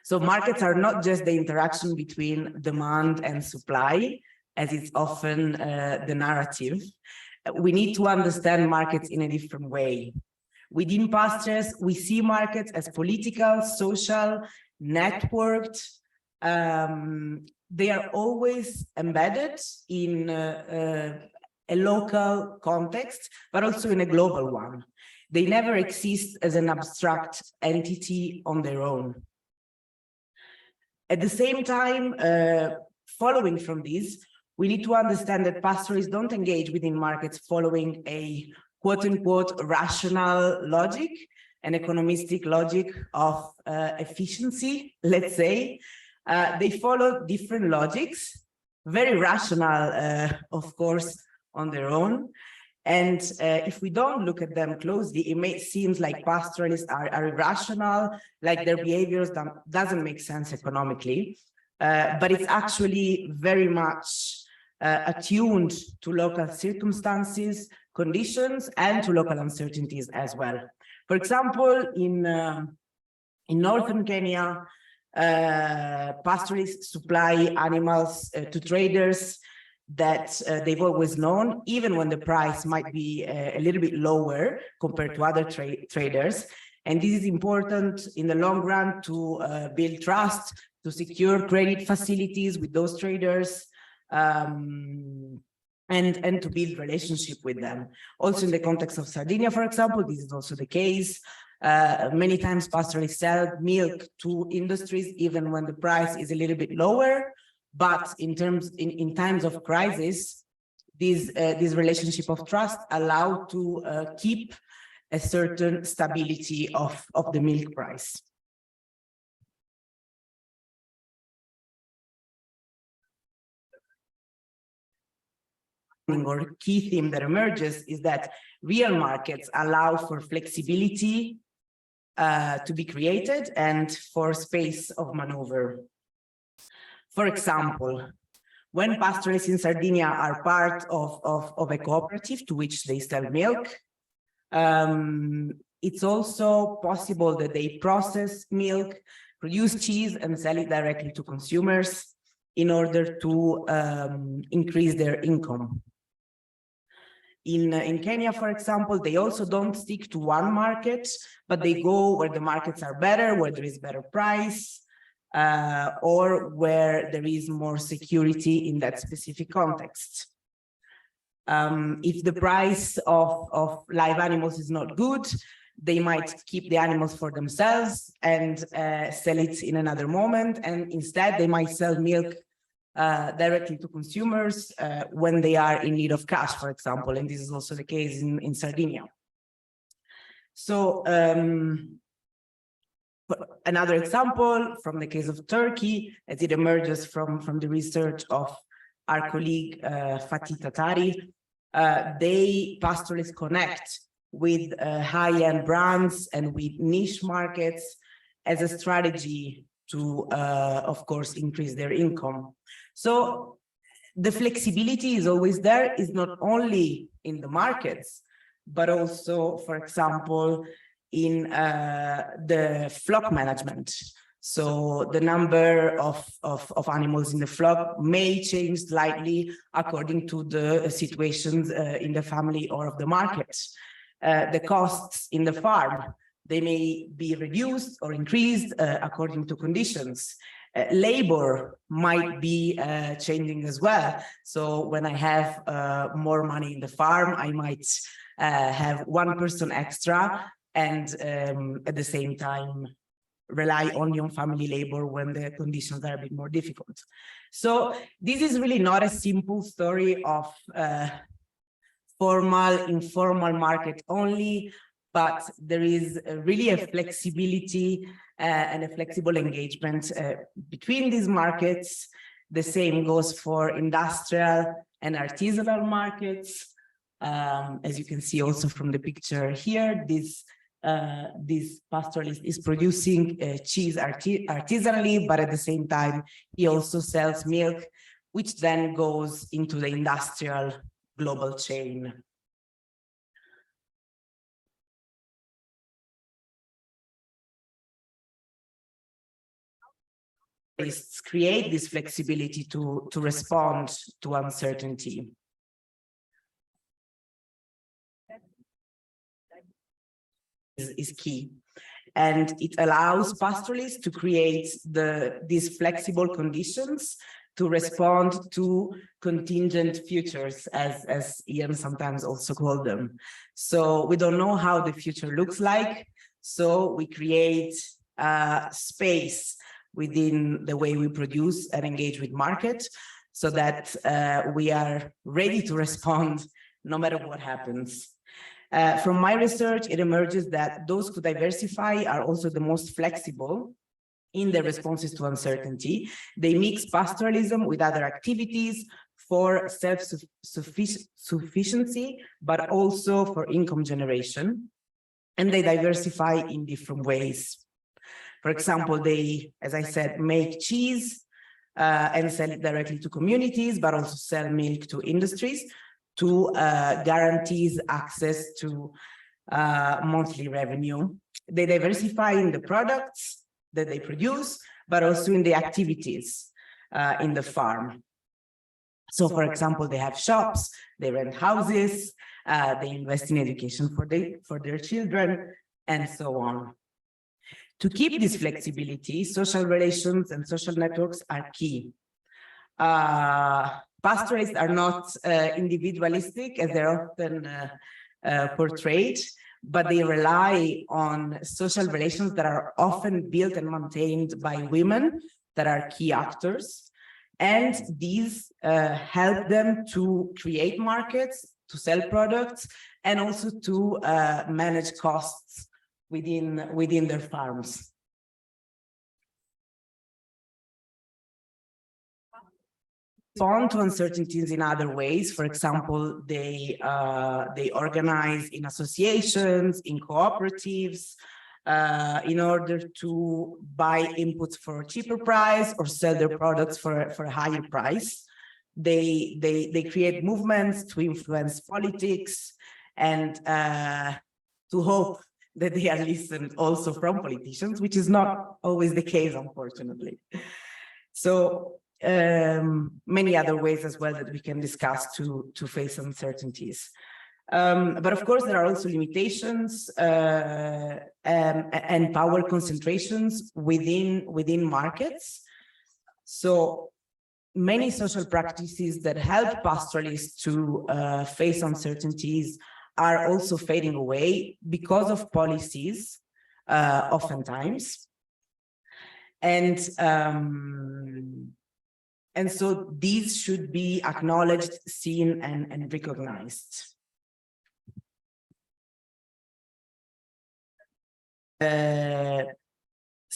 So markets are not just the interaction between demand and supply, as it's often the narrative. We need to understand markets in a different way. Within PASTRES, we see markets as political, social, networked. They are always embedded in a local context, but also in a global one. They never exist as an abstract entity on their own. At the same time, following from this, we need to understand that pastoralists don't engage within markets following a quote-unquote rational logic, an economistic logic of efficiency, let's say. They follow different logics, very rational, of course, on their own. And if we don't look at them closely, it may seem like pastoralists are irrational, like their behaviors doesn't make sense economically. But it's actually very much attuned to local circumstances, conditions, and to local uncertainties as well. For example, in northern Kenya, pastoralists supply animals to traders that they've always known, even when the price might be a little bit lower compared to other traders. And this is important in the long run to build trust, to secure credit facilities with those traders, and to build relationship with them. Also in the context of Sardinia, for example, this is also the case. Many times pastoralists sell milk to industries even when the price is a little bit lower. But in times of crisis, this relationship of trust allow to keep a certain stability of the milk price. Or key theme that emerges is that real markets allow for flexibility to be created and for space of maneuver. For example, when pastoralists in Sardinia are part of a cooperative to which they sell milk, it's also possible that they process milk, produce cheese, and sell it directly to consumers in order to increase their income. In Kenya, for example, they also don't stick to one market, but they go where the markets are better, where there is better price, or where there is more security in that specific context. If the price of live animals is not good, they might keep the animals for themselves and sell it in another moment. And instead, they might sell milk directly to consumers when they are in need of cash, for example. And this is also the case in Sardinia. So Another example from the case of Turkey, as it emerges from the research of our colleague Fatih Tatari, pastoralists connect with high-end brands and with niche markets as a strategy to, of course, increase their income. So the flexibility is always there, is not only in the markets, but also, for example, in the flock management. So the number of animals in the flock may change slightly according to the situations in the family or of the market. The costs in the farm, they may be reduced or increased according to conditions. Labor might be changing as well. So when I have more money in the farm, I might have one person extra, and at the same time rely only on family labor when the conditions are a bit more difficult. So this is really not a simple story of formal, informal market only, but there is really a flexibility and a flexible engagement between these markets. The same goes for industrial and artisanal markets. As you can see also from the picture here, this pastoralist is producing cheese artisanally, but at the same time, he also sells milk, which then goes into the industrial global chain. Create this flexibility to respond to uncertainty. Is key, and it allows pastoralists to create these flexible conditions to respond to contingent futures, as Ian sometimes also called them. So we don't know how the future looks like, so we create space within the way we produce and engage with market, so that we are ready to respond no matter what happens. From my research, it emerges that those who diversify are also the most flexible in their responses to uncertainty. They mix pastoralism with other activities for self-sufficiency, but also for income generation. And they diversify in different ways. For example, they, as I said, make cheese and sell it directly to communities, but also sell milk to industries to guarantees access to monthly revenue. They diversify in the products that they produce, but also in the activities in the farm. So, for example, they have shops, they rent houses, they invest in education for their children, and so on. To keep this flexibility, social relations and social networks are key. Pastoralists are not individualistic, as they're often portrayed, but they rely on social relations that are often built and maintained by women that are key actors. And these help them to create markets, to sell products, and also to manage costs within their farms. Respond to uncertainties in other ways. For example, they organize in associations, in cooperatives, in order to buy inputs for a cheaper price or sell their products for a higher price. They create movements to influence politics and to hope that they are listened also from politicians, which is not always the case, unfortunately. So many other ways as well that we can discuss to face uncertainties. But of course, there are also limitations and power concentrations within markets. So many social practices that help pastoralists to face uncertainties are also fading away because of policies, oftentimes. And so these should be acknowledged, seen, and recognized.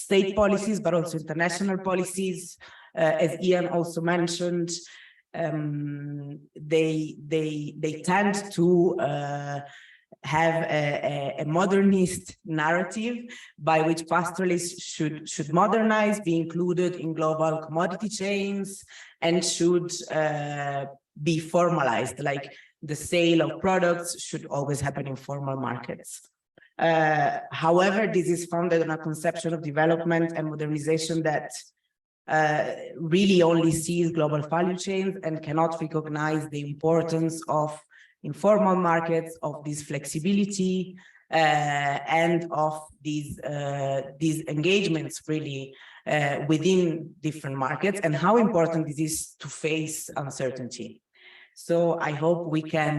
state policies, but also international policies. As Ian also mentioned, they tend to have a modernist narrative by which pastoralists should modernize, be included in global commodity chains, and should be formalized, like the sale of products should always happen in formal markets. However, this is founded on a conception of development and modernization that really only sees global value chains and cannot recognize the importance of informal markets, of this flexibility, and of these engagements really within different markets, and how important it is to face uncertainty. So I hope we can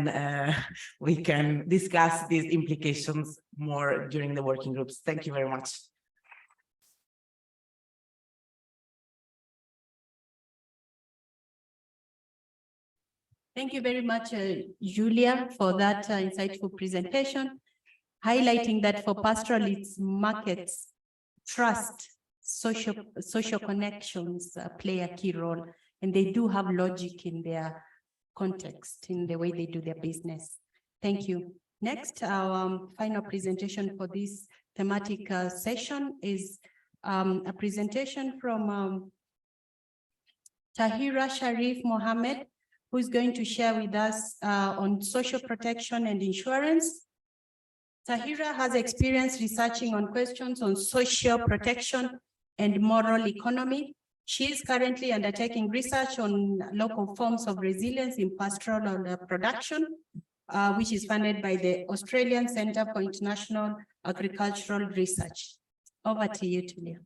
discuss these implications more during the working groups. Thank you very much. Thank you very much, Julia, for that insightful presentation, highlighting that for pastoralists, markets, trust, social connections play a key role, and they do have logic in their context, in the way they do their business. Thank you. Next, our final presentation for this thematic session is a presentation from Tahira Sharif Mohammed, who is going to share with us on social protection and insurance. Tahira has experience researching on questions on social protection and moral economy. She is currently undertaking research on local forms of resilience in pastoral production, which is funded by the Australian Centre for International Agricultural Research. Over to you, Tulia.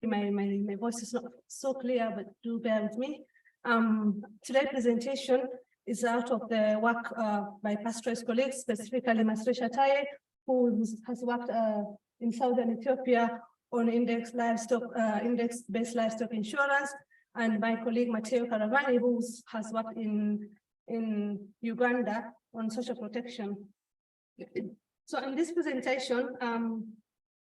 My voice is not so clear, but do bear with me. Today's presentation is out of the work by PASTRES colleagues, specifically Masresha Taye, who has worked in southern Ethiopia on index-based livestock insurance, and my colleague Matteo Caravani, who has worked in Uganda on social protection. So in this presentation,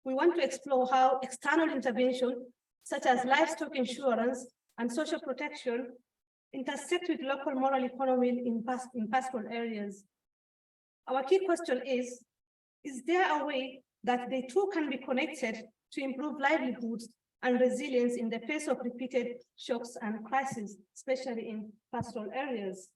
we want to explore how external intervention, such as livestock insurance and social protection, intersect with local moral economy in pastoral areas. Our key question is there a way that the two can be connected to improve livelihoods and resilience in the face of repeated shocks and crises, especially in pastoral areas?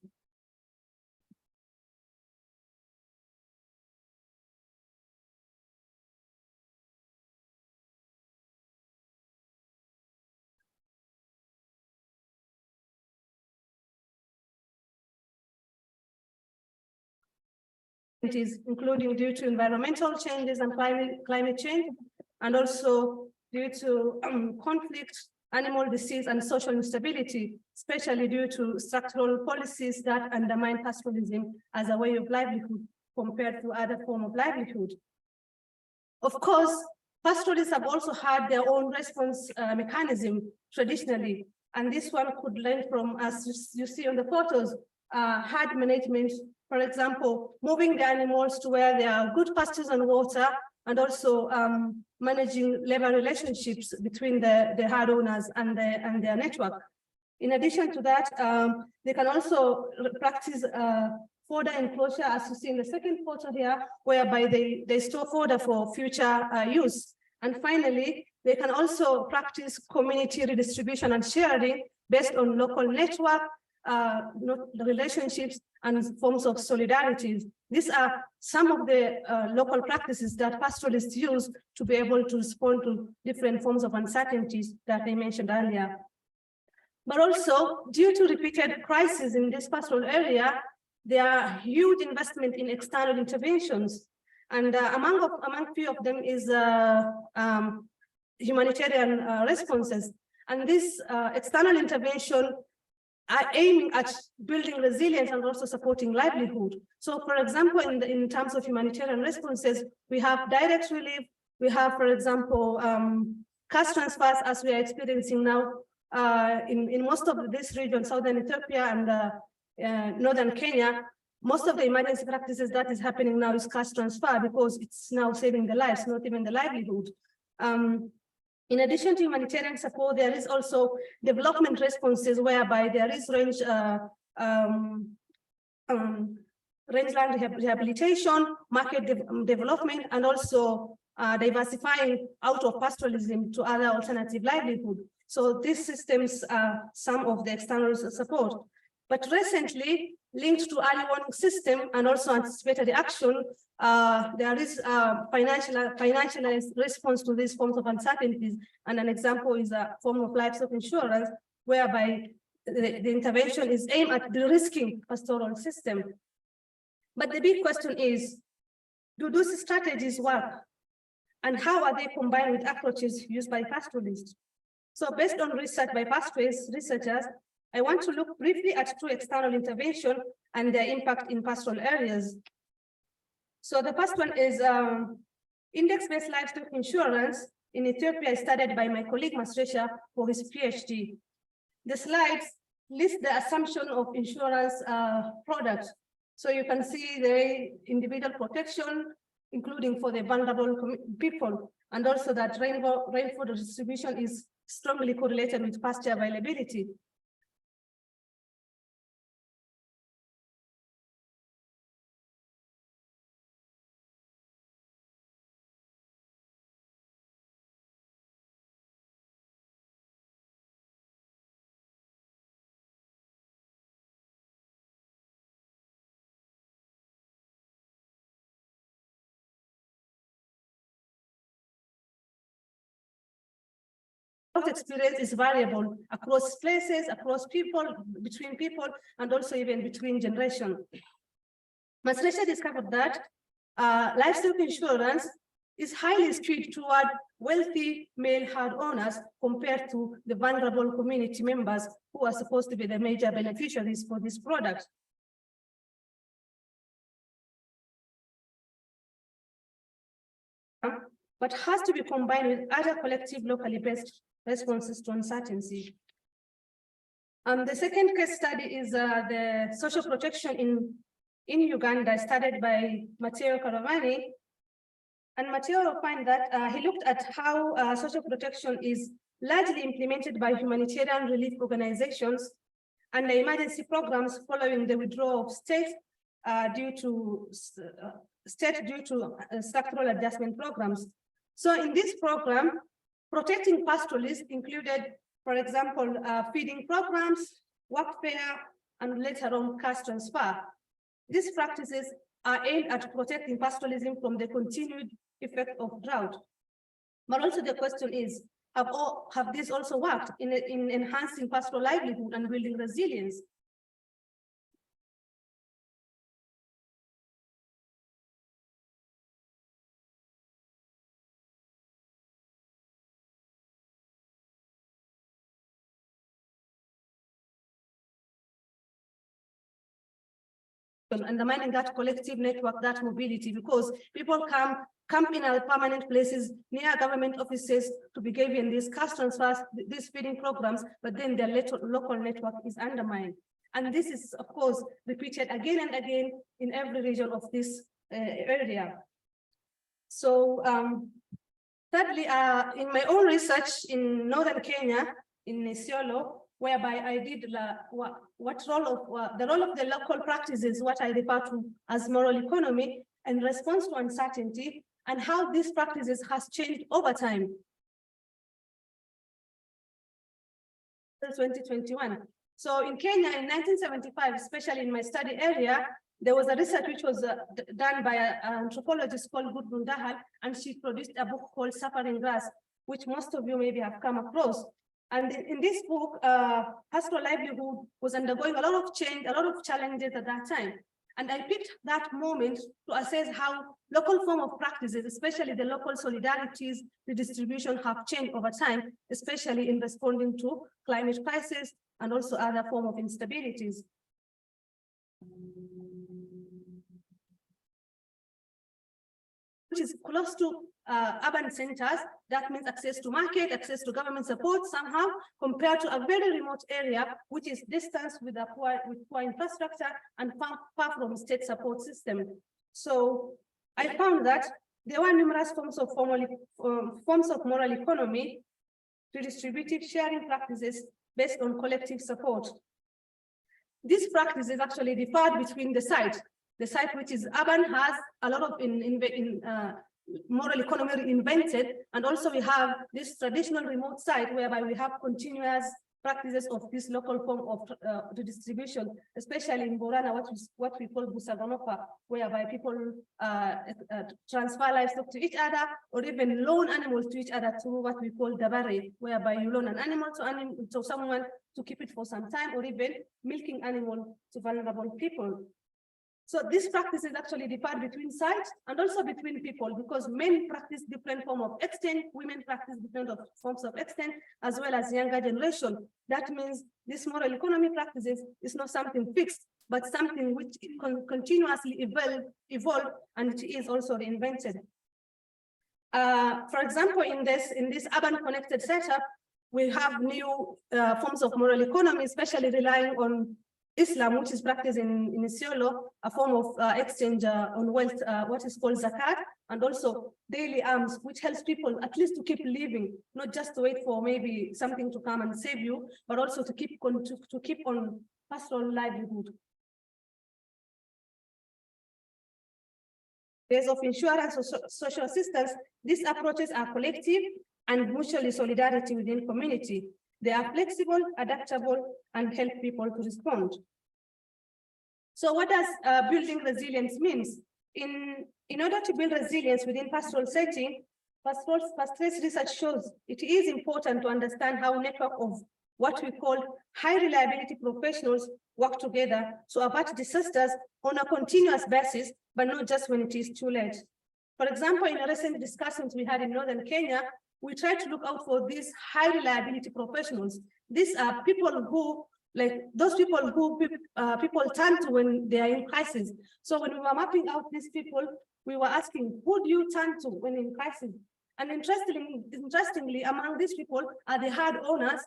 It is including due to environmental changes and climate change, and also due to conflict, animal disease, and social instability, especially due to structural policies that undermine pastoralism as a way of livelihood compared to other forms of livelihood. Of course, pastoralists have also had their own response mechanism traditionally, and this one could learn from, as you see on the photos, herd management. For example, moving the animals to where there are good pastures and water, and also managing labor relationships between the herd owners and their network. In addition to that, they can also practice fodder enclosure, as you see in the second photo here, whereby they store fodder for future use. And finally, they can also practice community redistribution and sharing based on local network, relationships, and forms of solidarity. These are some of the local practices that pastoralists use to be able to respond to different forms of uncertainties that I mentioned earlier. But also, due to repeated crises in this pastoral area, there are huge investment in external interventions. And among few of them is humanitarian responses. And this external intervention are aiming at building resilience and also supporting livelihood. So, for example, in terms of humanitarian responses, we have direct relief. We have, for example, cash transfers, as we are experiencing now in most of this region, southern Ethiopia and northern Kenya. Most of the emergency practices that is happening now is cash transfer because it's now saving the lives, not even the livelihood. In addition to humanitarian support, there is also development responses whereby there is rangeland rehabilitation, market development, and also diversifying out of pastoralism to other alternative livelihood. So these systems are some of the external support. But recently, linked to early warning system and also anticipatory action, there is financial response to these forms of uncertainties. And an example is a form of livestock insurance, whereby the intervention is aimed at de-risking pastoral system. But the big question is, do those strategies work? And how are they combined with approaches used by pastoralists? So based on research by PASTRES researchers, I want to look briefly at two external intervention and their impact in pastoral areas. So the first one is index-based livestock insurance in Ethiopia, studied by my colleague Masresha for his PhD. The slides list the assumption of insurance products. So you can see the individual protection, including for the vulnerable people, and also that rainfall distribution is strongly correlated with pasture availability. Experience is variable across places, across people, between people, and also even between generations. Masresha discovered that livestock insurance is highly skewed toward wealthy male herd owners compared to the vulnerable community members who are supposed to be the major beneficiaries for this product. But has to be combined with other collective locally based responses to uncertainty. The second case study is the social protection in Uganda, studied by Matteo Caravani. And Matteo will find that he looked at how social protection is largely implemented by humanitarian relief organizations and the emergency programs following the withdrawal of state due to structural adjustment programs. So in this program, protecting pastoralists included, for example, feeding programs, workfare, and later on cash transfer. These practices are aimed at protecting pastoralism from the continued effect of drought. But also the question is, have these also worked in enhancing pastoral livelihood and building resilience? Undermining that collective network, that mobility, because people camp in our permanent places near government offices to be given these cash transfers, these feeding programs, but then their local network is undermined. And this is, of course, repeated again and again in every region of this area. So thirdly, in my own research in northern Kenya, in Isiolo, whereby I did the role of the local practices, what I refer to as moral economy, in response to uncertainty, and how these practices has changed over time. 2021. So in Kenya in 1975, especially in my study area, there was a research which was done by an anthropologist called Gudrun Dahal, and she produced a book called Suffering Grass, which most of you maybe have come across. And in this book, pastoral livelihood was undergoing a lot of change, a lot of challenges at that time. And I picked that moment to assess how local form of practices, especially the local solidarities, the distribution have changed over time, especially in responding to climate crisis and also other form of instabilities. Which is close to urban centers. That means access to market, access to government support somehow, compared to a very remote area, which is distance with poor infrastructure and far from state support system. So I found that there were numerous forms of moral economy, redistributive sharing practices based on collective support. These practices actually differed between the site. The site which is urban has a lot of moral economy invented, and also we have this traditional remote site whereby we have continuous practices of this local form of redistribution, especially in Borana, what we call Busaganopa, whereby people transfer livestock to each other, or even loan animals to each other through what we call dabare, whereby you loan an animal to someone to keep it for some time, or even milking animal to vulnerable people. So these practices actually differ between sites and also between people, because men practice different forms of exchange, women practice different forms of exchange, as well as younger generation. That means this moral economy practices is not something fixed, but something which continuously evolve, and it is also reinvented. For example, in this urban connected setup, we have new forms of moral economy, especially relying on Islam, which is practiced in Isiolo, a form of exchange on wealth, what is called zakat, and also daily alms, which helps people at least to keep living, not just to wait for maybe something to come and save you, but also to keep on pastoral livelihood. Ways of insurance or social assistance, these approaches are collective and mutually solidarity within community. They are flexible, adaptable, and help people to respond. So what does building resilience means? In order to build resilience within pastoral setting, PASTRES research shows it is important to understand how a network of what we call high reliability professionals work together to avert disasters on a continuous basis, but not just when it is too late. For example, in a recent discussions we had in Northern Kenya, we try to look out for these high reliability professionals. These are people who, like those people who people turn to when they are in crisis. So when we were mapping out these people, we were asking, who do you turn to when in crisis? And interestingly, among these people are the hard owners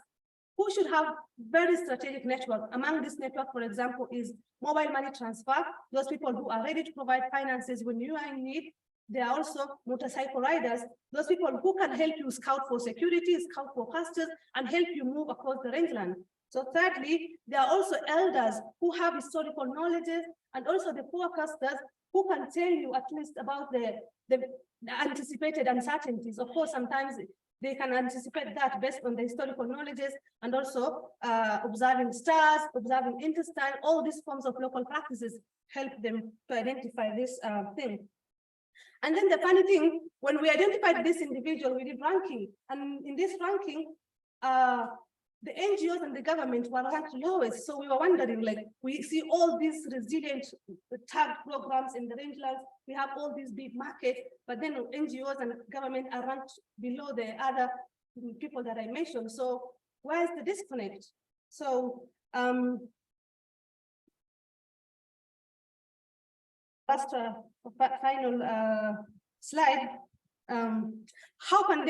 who should have very strategic network. Among this network, for example, is mobile money transfer, those people who are ready to provide finances when you are in need. There are also motorcycle riders, those people who can help you scout for security, scout for pastures, and help you move across the rangeland. So thirdly, there are also elders who have historical knowledges, and also the forecasters who can tell you at least about the anticipated uncertainties. Of course, sometimes they can anticipate that based on the historical knowledges, and also observing stars, observing intestine, all these forms of local practices help them to identify this thing. And then the funny thing, when we identified this individual, we did ranking. And in this ranking, the NGOs and the government were ranked lowest. So we were wondering, like, we see all these resilient tag programs in the rangelands, we have all these big markets, but then NGOs and government are ranked below the other people that I mentioned. So where is the disconnect? So last final slide, how can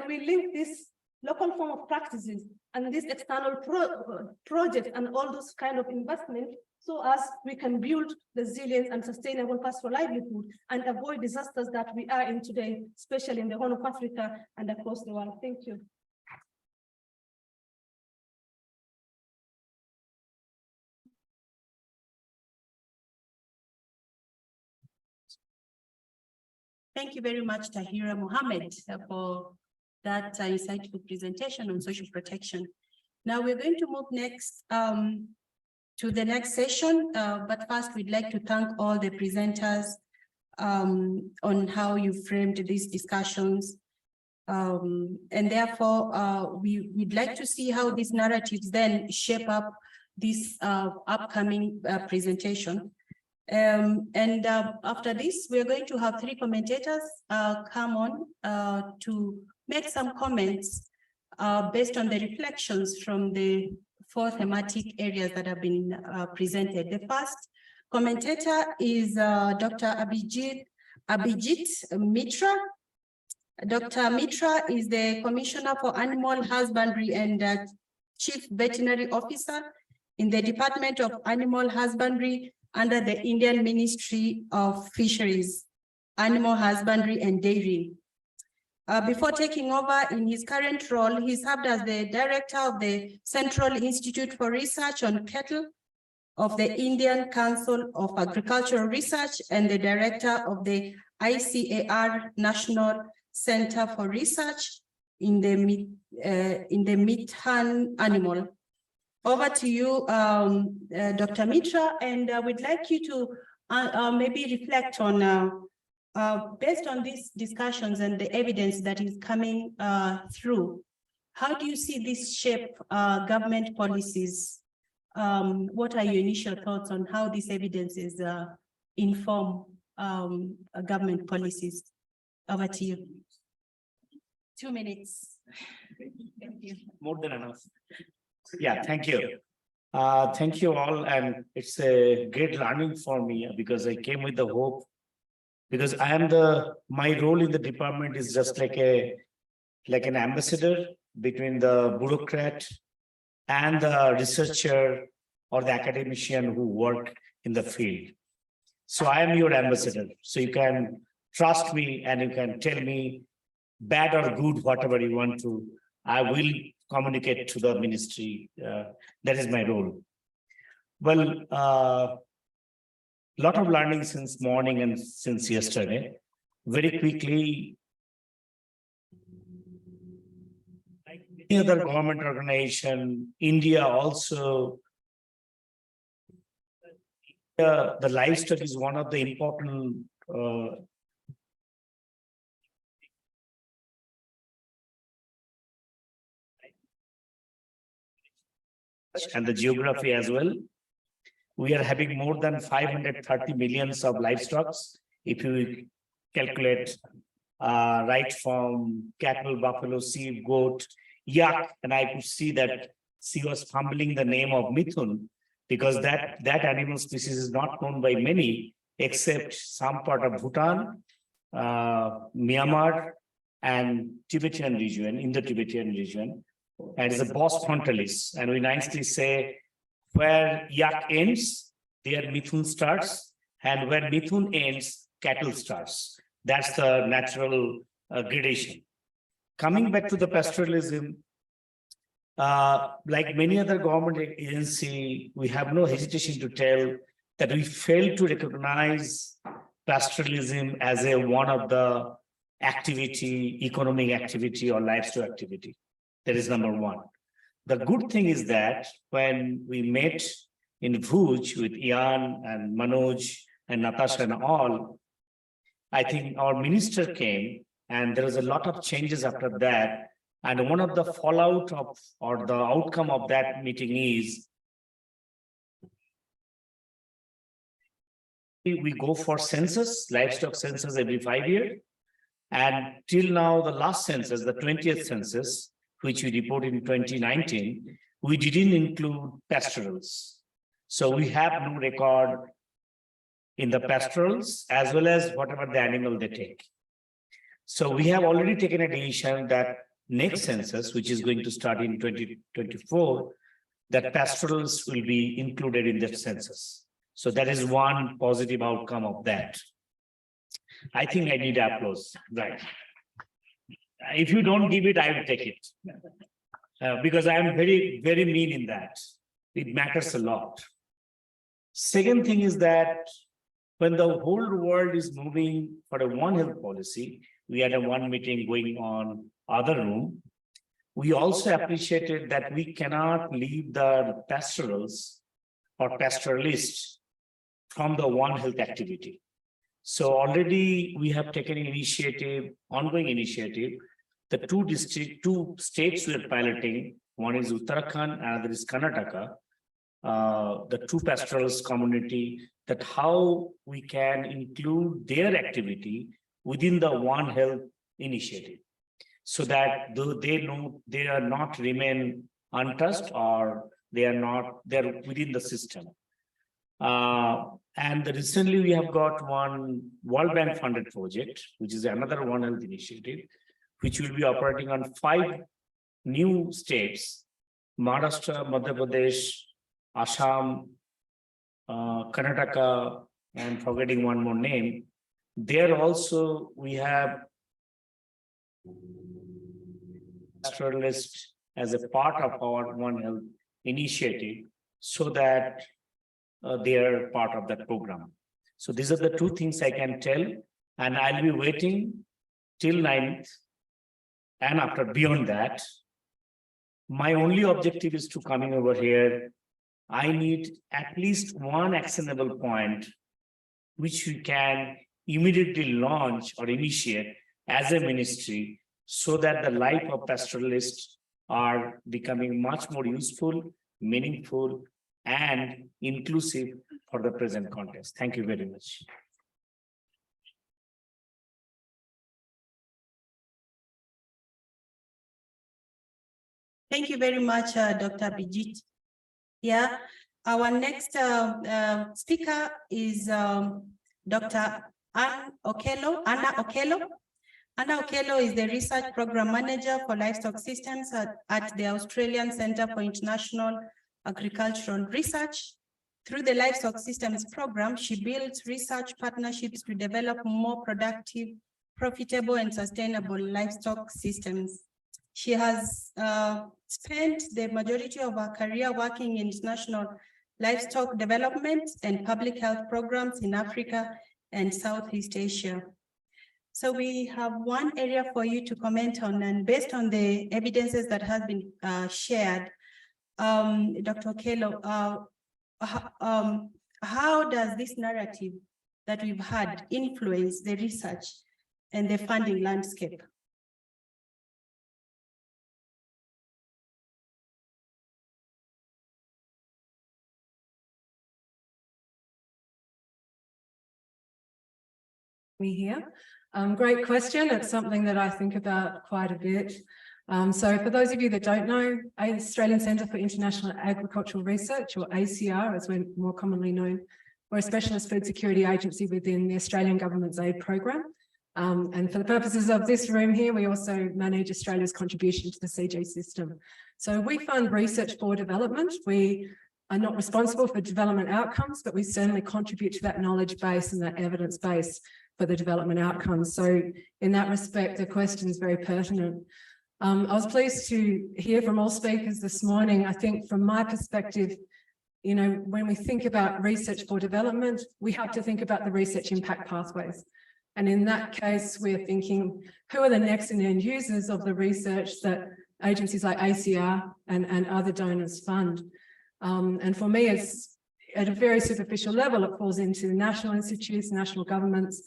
we link this local form of practices and this external project and all those kind of investment, so as we can build resilient and sustainable pastoral livelihood and avoid disasters that we are in today, especially in the Horn of Africa and across the world. Thank you. Thank you very much, Tahira Mohammed, for that insightful presentation on social protection. Now we're going to move next to the next session, but first we'd like to thank all the presenters on how you framed these discussions. And therefore, we'd like to see how these narratives then shape up this upcoming presentation. After this, we're going to have three commentators come on to make some comments based on the reflections from the 4 thematic areas that have been presented. The first commentator is Dr. Abhijit Mitra. Dr. Mitra is the Commissioner for Animal Husbandry and Chief Veterinary Officer in the Department of Animal Husbandry under the Indian Ministry of Fisheries, Animal Husbandry and Dairy. Before taking over in his current role, he served as the Director of the Central Institute for Research on Cattle of the Indian Council of Agricultural Research and the Director of the ICAR National Center for Research in the meat animal. Over to you, Dr. Mitra, and we'd like you to maybe reflect on, based on these discussions and the evidence that is coming through, how do you see this shape government policies? What are your initial thoughts on how these evidences inform government policies? Over to you. 2 minutes. Thank you. More than enough. Yeah, thank you. Thank you all. And it's a great learning for me because I came with the hope, because I am my role in the department is just like an ambassador between the bureaucrat and the researcher or the academician who work in the field. So I am your ambassador. So you can trust me and you can tell me bad or good, whatever you want to. I will communicate to the ministry. That is my role. Well, lot of learning since morning and since yesterday. Very quickly, like any other government organization, India also, the livestock is one of the important and the geography as well. We are having more than 530 millions of livestock. If you calculate right from cattle, buffalo, sheep, goat, yak, and I could see that she was fumbling the name of Mithun because that animal species is not known by many except some part of Bhutan, Myanmar, and Tibetan region, Indo-Tibetan region. And it's a Bos frontalis, and we nicely say where yak ends, there Mithun starts, and where Mithun ends, cattle starts. That's the natural gradation. Coming back to the pastoralism, like many other government agency, we have no hesitation to tell that we fail to recognize pastoralism as one of the economic activity or livestock activity. That is number one. The good thing is that when we met in Bhuj with Ian and Manoj and Natasha and all, I think our minister came and there was a lot of changes after that. And one of the fallout of or the outcome of that meeting is we go for census, livestock census every 5 years. And till now, the last census, the 20th census, which we reported in 2019, we didn't include pastorals. So we have no record in the pastorals as well as whatever the animal they take. So we have already taken a decision that next census, which is going to start in 2024, that pastorals will be included in that census. So that is one positive outcome of that. I think I need applause, right? If you don't give it, I will take it. Because I am very, very mean in that. It matters a lot. Second thing is that when the whole world is moving for a One Health policy, we had a one meeting going on other room. We also appreciated that we cannot leave the pastorals or pastoralists from the One Health activity. So already we have taken an initiative, ongoing initiative. The two states we are piloting, one is Uttarakhand, another is Karnataka, the two pastorals community, that how we can include their activity within the One Health initiative. so that though they know they are not remain untouched or they're within the system. And recently we have got one World Bank funded project, which is another One Health initiative, which will be operating on 5 new states: Maharashtra, Madhya Pradesh, Assam, Karnataka, and forgetting one more name. There also we have pastoralists as a part of our One Health initiative, so that they are part of that program. So these are the 2 things I can tell, and I'll be waiting till 9th and after beyond that. My only objective is to coming over here. I need at least one actionable point which we can immediately launch or initiate as a ministry, so that the life of pastoralists are becoming much more useful, meaningful, and inclusive for the present context. Thank you very much. Thank you very much, Dr. Bijit. Yeah, our next speaker is Dr. Anna Okello. Anna Okello is the Research Program Manager for Livestock Systems at the Australian Centre for International Agricultural Research. Through the Livestock Systems Program, she builds research partnerships to develop more productive, profitable, and sustainable livestock systems. She has spent the majority of her career working in international livestock development and public health programs in Africa and Southeast Asia. So we have one area for you to comment on, and based on the evidences that has been shared, Dr. Okello, how does this narrative that we've had influence the research and the funding landscape? Me here. Great question. It's something that I think about quite a bit. So for those of you that don't know, Australian Centre for International Agricultural Research, or ACR as we're more commonly known, we're a specialist food security agency within the Australian government's aid program. And for the purposes of this room here, we also manage Australia's contribution to the CG system. So we fund research for development. We are not responsible for development outcomes, but we certainly contribute to that knowledge base and that evidence base for the development outcomes. So in that respect, the question is very pertinent. I was pleased to hear from all speakers this morning. I think from my perspective, you know, when we think about research for development, we have to think about the research impact pathways. And in that case, we're thinking, who are the next and end users of the research that agencies like ACR and other donors fund? And for me, it's at a very superficial level, it falls into national institutes, national governments,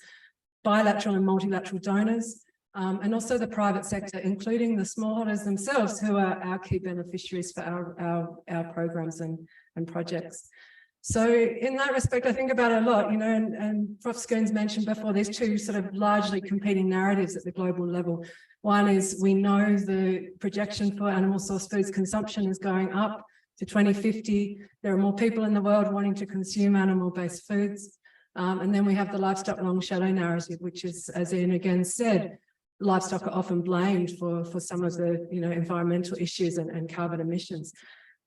bilateral and multilateral donors, and also the private sector, including the smallholders themselves, who are our key beneficiaries for our programs and projects. So in that respect, I think about it a lot, you know, and Prof. Skoons mentioned before, there's 2 sort of largely competing narratives at the global level. One is we know the projection for animal source foods consumption is going up to 2050. There are more people in the world wanting to consume animal-based foods. And then we have the livestock long shadow narrative, which is, as Ian again said, livestock are often blamed for some of the, you know, environmental issues and carbon emissions.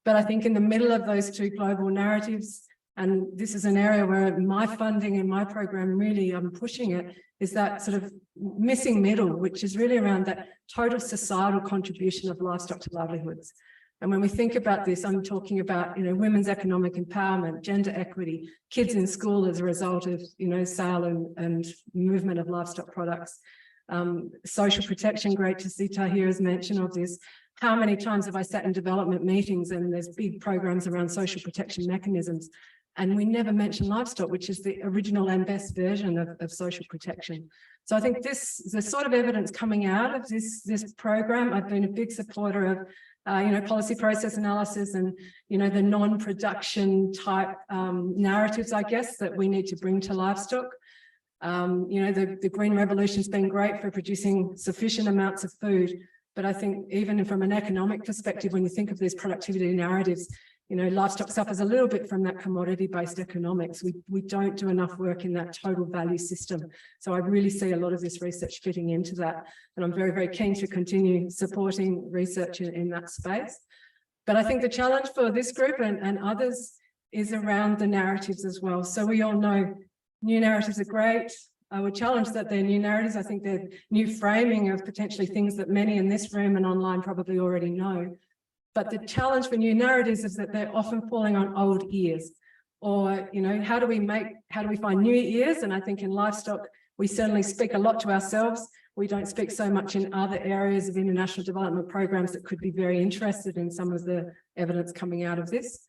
But I think in the middle of those 2 global narratives, and this is an area where my funding in my program really pushing it, is that sort of missing middle, which is really around that total societal contribution of livestock to livelihoods. And when we think about this, I'm talking about, you know, women's economic empowerment, gender equity, kids in school as a result of, you know, sale and movement of livestock products. Social protection, great to see Tahira's mention of this. How many times have I sat in development meetings and there's big programs around social protection mechanisms, and we never mention livestock, which is the original and best version of social protection. So I think the sort of evidence coming out of this program, I've been a big supporter of you know, policy process analysis and, you know, the non-production type narratives, I guess, that we need to bring to livestock. You know, the Green Revolution's been great for producing sufficient amounts of food. But I think even from an economic perspective, when you think of these productivity narratives, you know, livestock suffers a little bit from that commodity-based economics. We don't do enough work in that total value system. So I really see a lot of this research fitting into that. And I'm very, very keen to continue supporting research in that space. But I think the challenge for this group and others is around the narratives as well. So we all know new narratives are great. I would challenge that they're new narratives. I think they're new framing of potentially things that many in this room and online probably already know. But the challenge for new narratives is that they're often falling on old ears. Or, you know, how do we find new ears? And I think in livestock, we certainly speak a lot to ourselves. We don't speak so much in other areas of international development programs that could be very interested in some of the evidence coming out of this.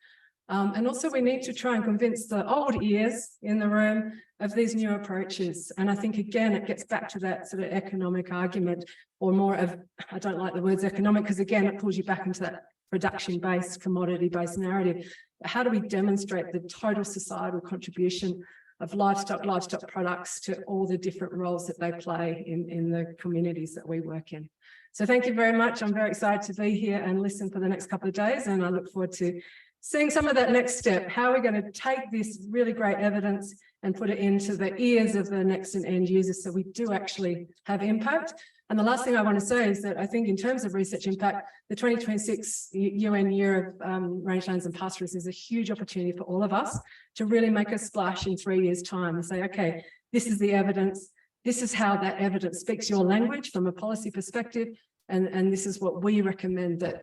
And also we need to try and convince the old ears in the room of these new approaches. And I think, again, it gets back to that sort of economic argument, or more of, I don't like the words economic, because again, it pulls you back into that production-based, commodity-based narrative. How do we demonstrate the total societal contribution of livestock products to all the different roles that they play in the communities that we work in? So thank you very much. I'm very excited to be here and listen for the next couple of days, and I look forward to seeing some of that next step. How are we going to take this really great evidence and put it into the ears of the next and end users so we do actually have impact? And the last thing I want to say is that I think in terms of research impact, the 2026 UN Year of Rangelands and Pastoralists is a huge opportunity for all of us to really make a splash in 3 years' time and say, okay, this is the evidence. This is how that evidence speaks your language from a policy perspective. And this is what we recommend that,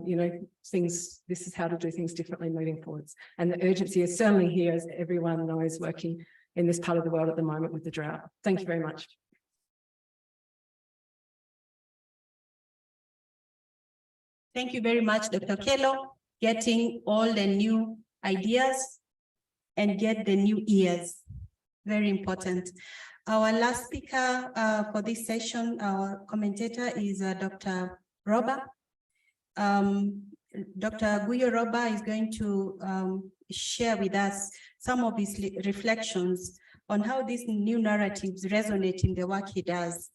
you know, this is how to do things differently moving forwards. And the urgency is certainly here, as everyone knows, working in this part of the world at the moment with the drought. Thank you very much. Thank you very much, Dr. Kello, getting all the new ideas and get the new ears. Very important. Our last speaker for this session, our commentator, is Dr. Roba. Dr. Guyo Roba is going to share with us some of his reflections on how these new narratives resonate in the work he does.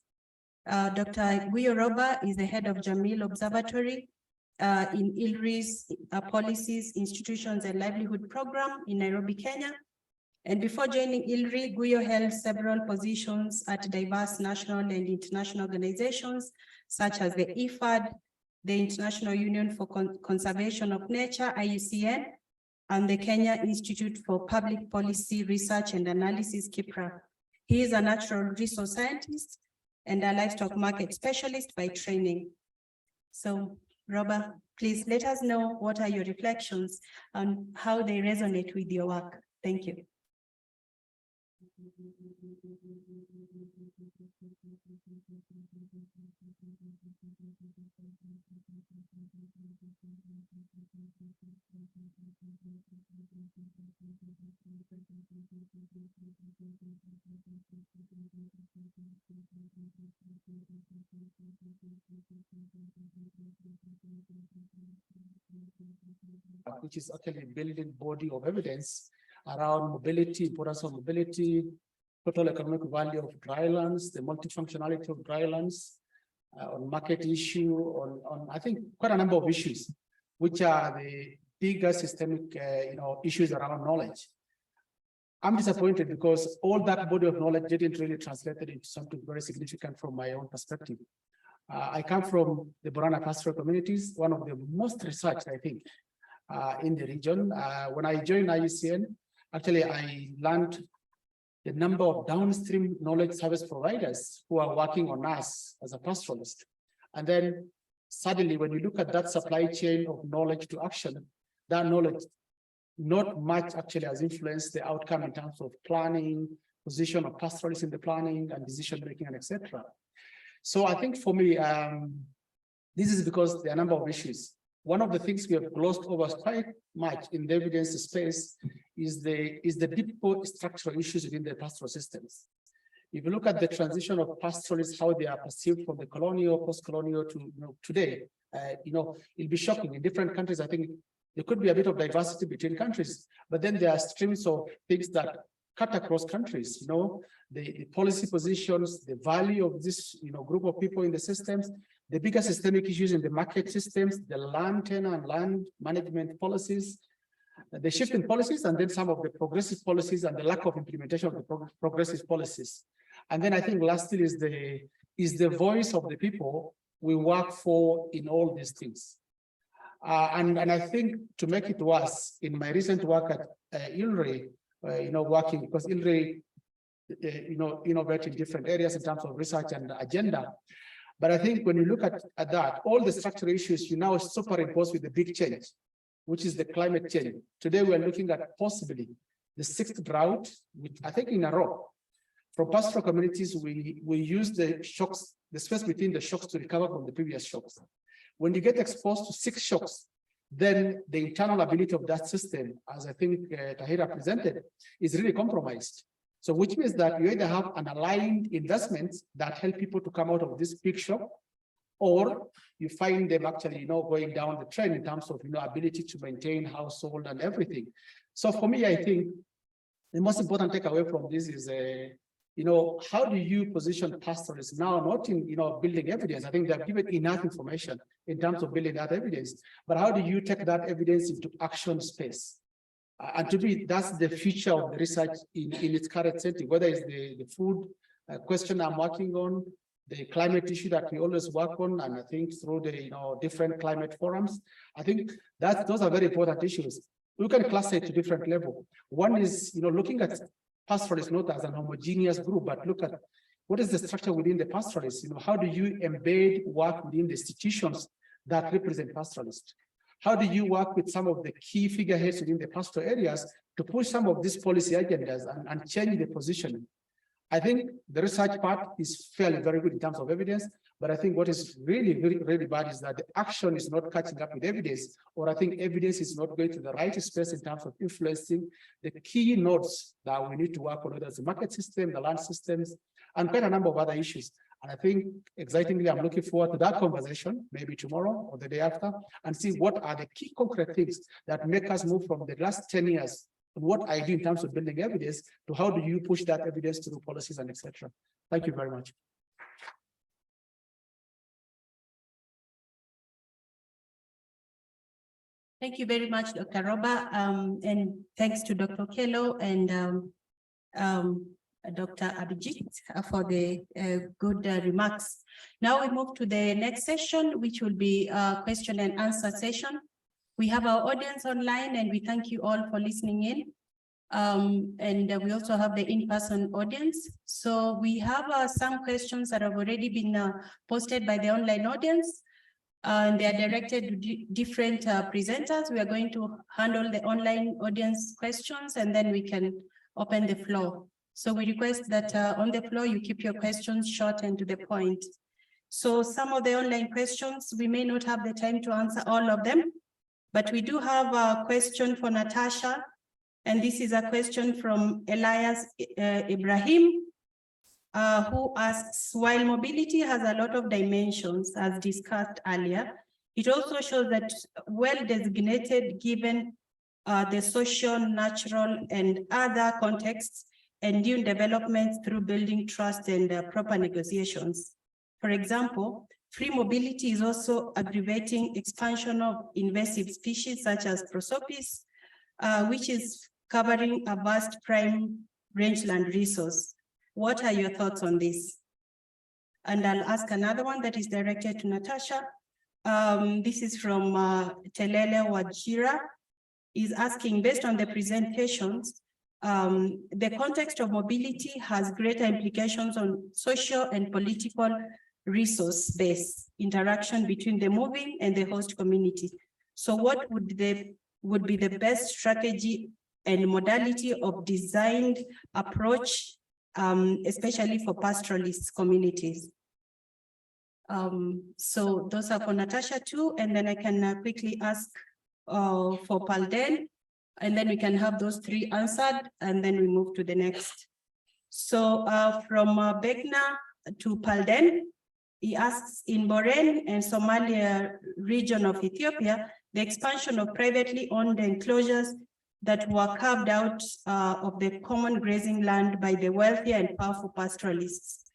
Dr. Guyo Roba is the head of Jamil Observatory in ILRI's Policies, Institutions and Livelihood Program in Nairobi, Kenya. And before joining ILRI, Guyo held several positions at diverse national and international organizations, such as the IFAD, the International Union for Conservation of Nature, IUCN, and the Kenya Institute for Public Policy Research and Analysis, KIPRA. He is a natural resource scientist and a livestock market specialist by training. So, Robert, please let us know what are your reflections on how they resonate with your work. Thank you. Which is actually building body of evidence around mobility, importance of mobility, total economic value of drylands, the multifunctionality of drylands, on market issue, on I think quite a number of issues, which are the bigger systemic issues around knowledge. I'm disappointed because all that body of knowledge didn't really translate it into something very significant from my own perspective. I come from the Borana pastoral communities, one of the most researched, I think, in the region. When I joined IUCN, actually, I learned the number of downstream knowledge service providers who are working on us as a pastoralist. And then suddenly, when you look at that supply chain of knowledge to action, that knowledge, not much actually has influenced the outcome in terms of planning, position of pastoralists in the planning and decision making, and etc. So I think for me, this is because there are a number of issues. One of the things we have glossed over quite much in the evidence space is the deep structural issues within the pastoral systems. If you look at the transition of pastoralists, how they are perceived from the colonial, post-colonial to today, it'll be shocking. In different countries, I think there could be a bit of diversity between countries, but then there are streams of things that cut across countries, the policy positions, the value of this, group of people in the systems, the bigger systemic issues in the market systems, the land tenure and land management policies, the shift in policies, and then some of the progressive policies and the lack of implementation of the progressive policies. And then I think lastly is the voice of the people we work for in all these things. And I think to make it worse, in my recent work at ILRI, working, because ILRI, innovate in different areas in terms of research and agenda. But I think when you look at that, all the structural issues you now superimpose with the big change, which is the climate change. Today, we are looking at possibly the 6th drought, which I think in a row. For pastoral communities, we use the shocks, the space between the shocks to recover from the previous shocks. When you get exposed to 6 shocks, then the internal ability of that system, as I think Tahira presented, is really compromised. So which means that you either have an aligned investment that help people to come out of this big shock, or you find them actually, going down the trend in terms of, ability to maintain household and everything. So for me, I think the most important takeaway from this is, how do you position pastoralists now, not in, building evidence? I think they've given enough information in terms of building that evidence, but how do you take that evidence into action space? And to me, that's the future of the research in its current setting, whether it's the food question I'm working on, the climate issue that we always work on, and I think through the different climate forums, I think that those are very important issues. We can class it to different level. One is looking at pastoralists not as an homogeneous group, but look at what is the structure within the pastoralists. How do you embed work within the institutions that represent pastoralists? How do you work with some of the key figureheads within the pastoral areas to push some of these policy agendas and change the positioning? I think the research part is fairly very good in terms of evidence, but I think what is really, really, really bad is that the action is not catching up with evidence, or I think evidence is not going to the right space in terms of influencing the key nodes that we need to work on, whether it's the market system, the land systems, and quite a number of other issues. And I think, excitingly, I'm looking forward to that conversation, maybe tomorrow or the day after, and see what are the key concrete things that make us move from the last 10 years, and what I do in terms of building evidence, to how do you push that evidence through policies and etc. Thank you very much. Thank you very much, Dr. Roba, and thanks to Dr. Kello and Dr. Abhijit for the good remarks. Now we move to the next session, which will be a question and answer session. We have our audience online, and we thank you all for listening in. And we also have the in-person audience. So we have some questions that have already been posted by the online audience. And they are directed to different presenters. We are going to handle the online audience questions, and then we can open the floor. So we request that on the floor, you keep your questions short and to the point. So some of the online questions, we may not have the time to answer all of them, but we do have a question for Natasha. And this is a question from Elias Ibrahim, who asks, while mobility has a lot of dimensions, as discussed earlier, it also shows that well designated given the social, natural, and other contexts and new developments through building trust and proper negotiations. For example, free mobility is also aggravating expansion of invasive species such as prosopis, which is covering a vast prime rangeland resource. What are your thoughts on this? And I'll ask another one that is directed to Natasha. This is from Telele Wajira. Is asking, based on the presentations, the context of mobility has greater implications on social and political resource-based interaction between the moving and the host community. So what would be the best strategy and modality of designed approach, especially for pastoralist communities? So those are for Natasha too, and then I can quickly ask for Palden, and then we can have those three answered, and then we move to the next. So from Begna to Palden, he asks, in Boren and Somalia region of Ethiopia, the expansion of privately owned enclosures that were carved out of the common grazing land by the wealthy and powerful pastoralists.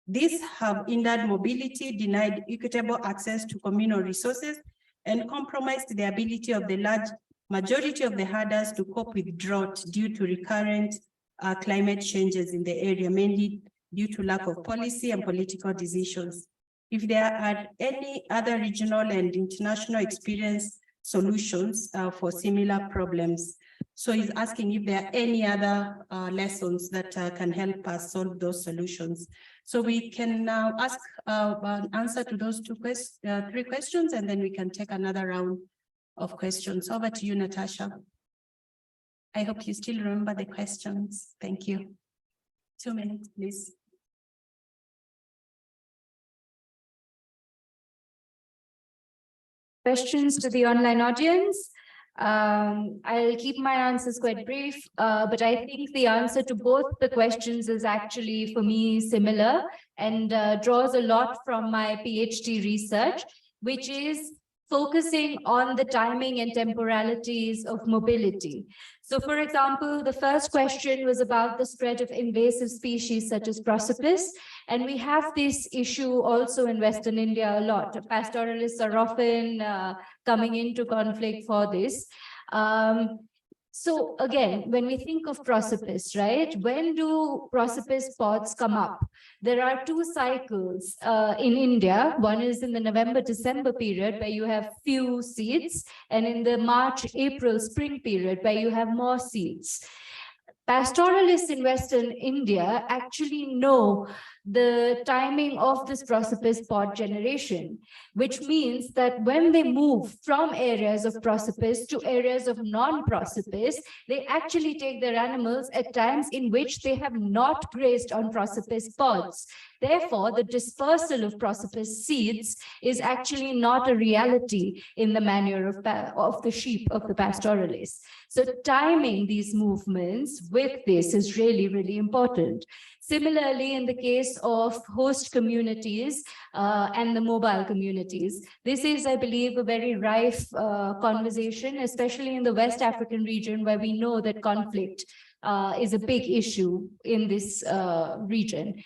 These have hindered mobility, denied equitable access to communal resources, and compromised the ability of the large majority of the herders to cope with drought due to recurrent climate changes in the area, mainly due to lack of policy and political decisions. If there are any other regional and international experience solutions for similar problems. So he's asking if there are any other lessons that can help us solve those solutions. So we can now ask an answer to those three questions, and then we can take another round of questions. Over to you, Natasha. I hope you still remember the questions. Thank you. 2 minutes, please. Questions to the online audience? I'll keep my answers quite brief, but I think the answer to both the questions is actually, for me, similar and draws a lot from my PhD research, which is focusing on the timing and temporalities of mobility. So, for example, the first question was about the spread of invasive species such as prosopis, and we have this issue also in Western India a lot. Pastoralists are often coming into conflict for this. So again, when we think of prosopis, right, when do prosopis pods come up? There are two cycles in India. One is in the November-December period where you have few seeds, and in the March-April spring period where you have more seeds. Pastoralists in Western India actually know the timing of this prosopis pod generation, which means that when they move from areas of prosopis to areas of non-prosopis, they actually take their animals at times in which they have not grazed on prosopis pods. Therefore, the dispersal of prosopis seeds is actually not a reality in the manure of the sheep of the pastoralists. So timing these movements with this is really, really important. Similarly, in the case of host communities and the mobile communities, this is, I believe, a very rife conversation, especially in the West African region, where we know that conflict is a big issue in this region.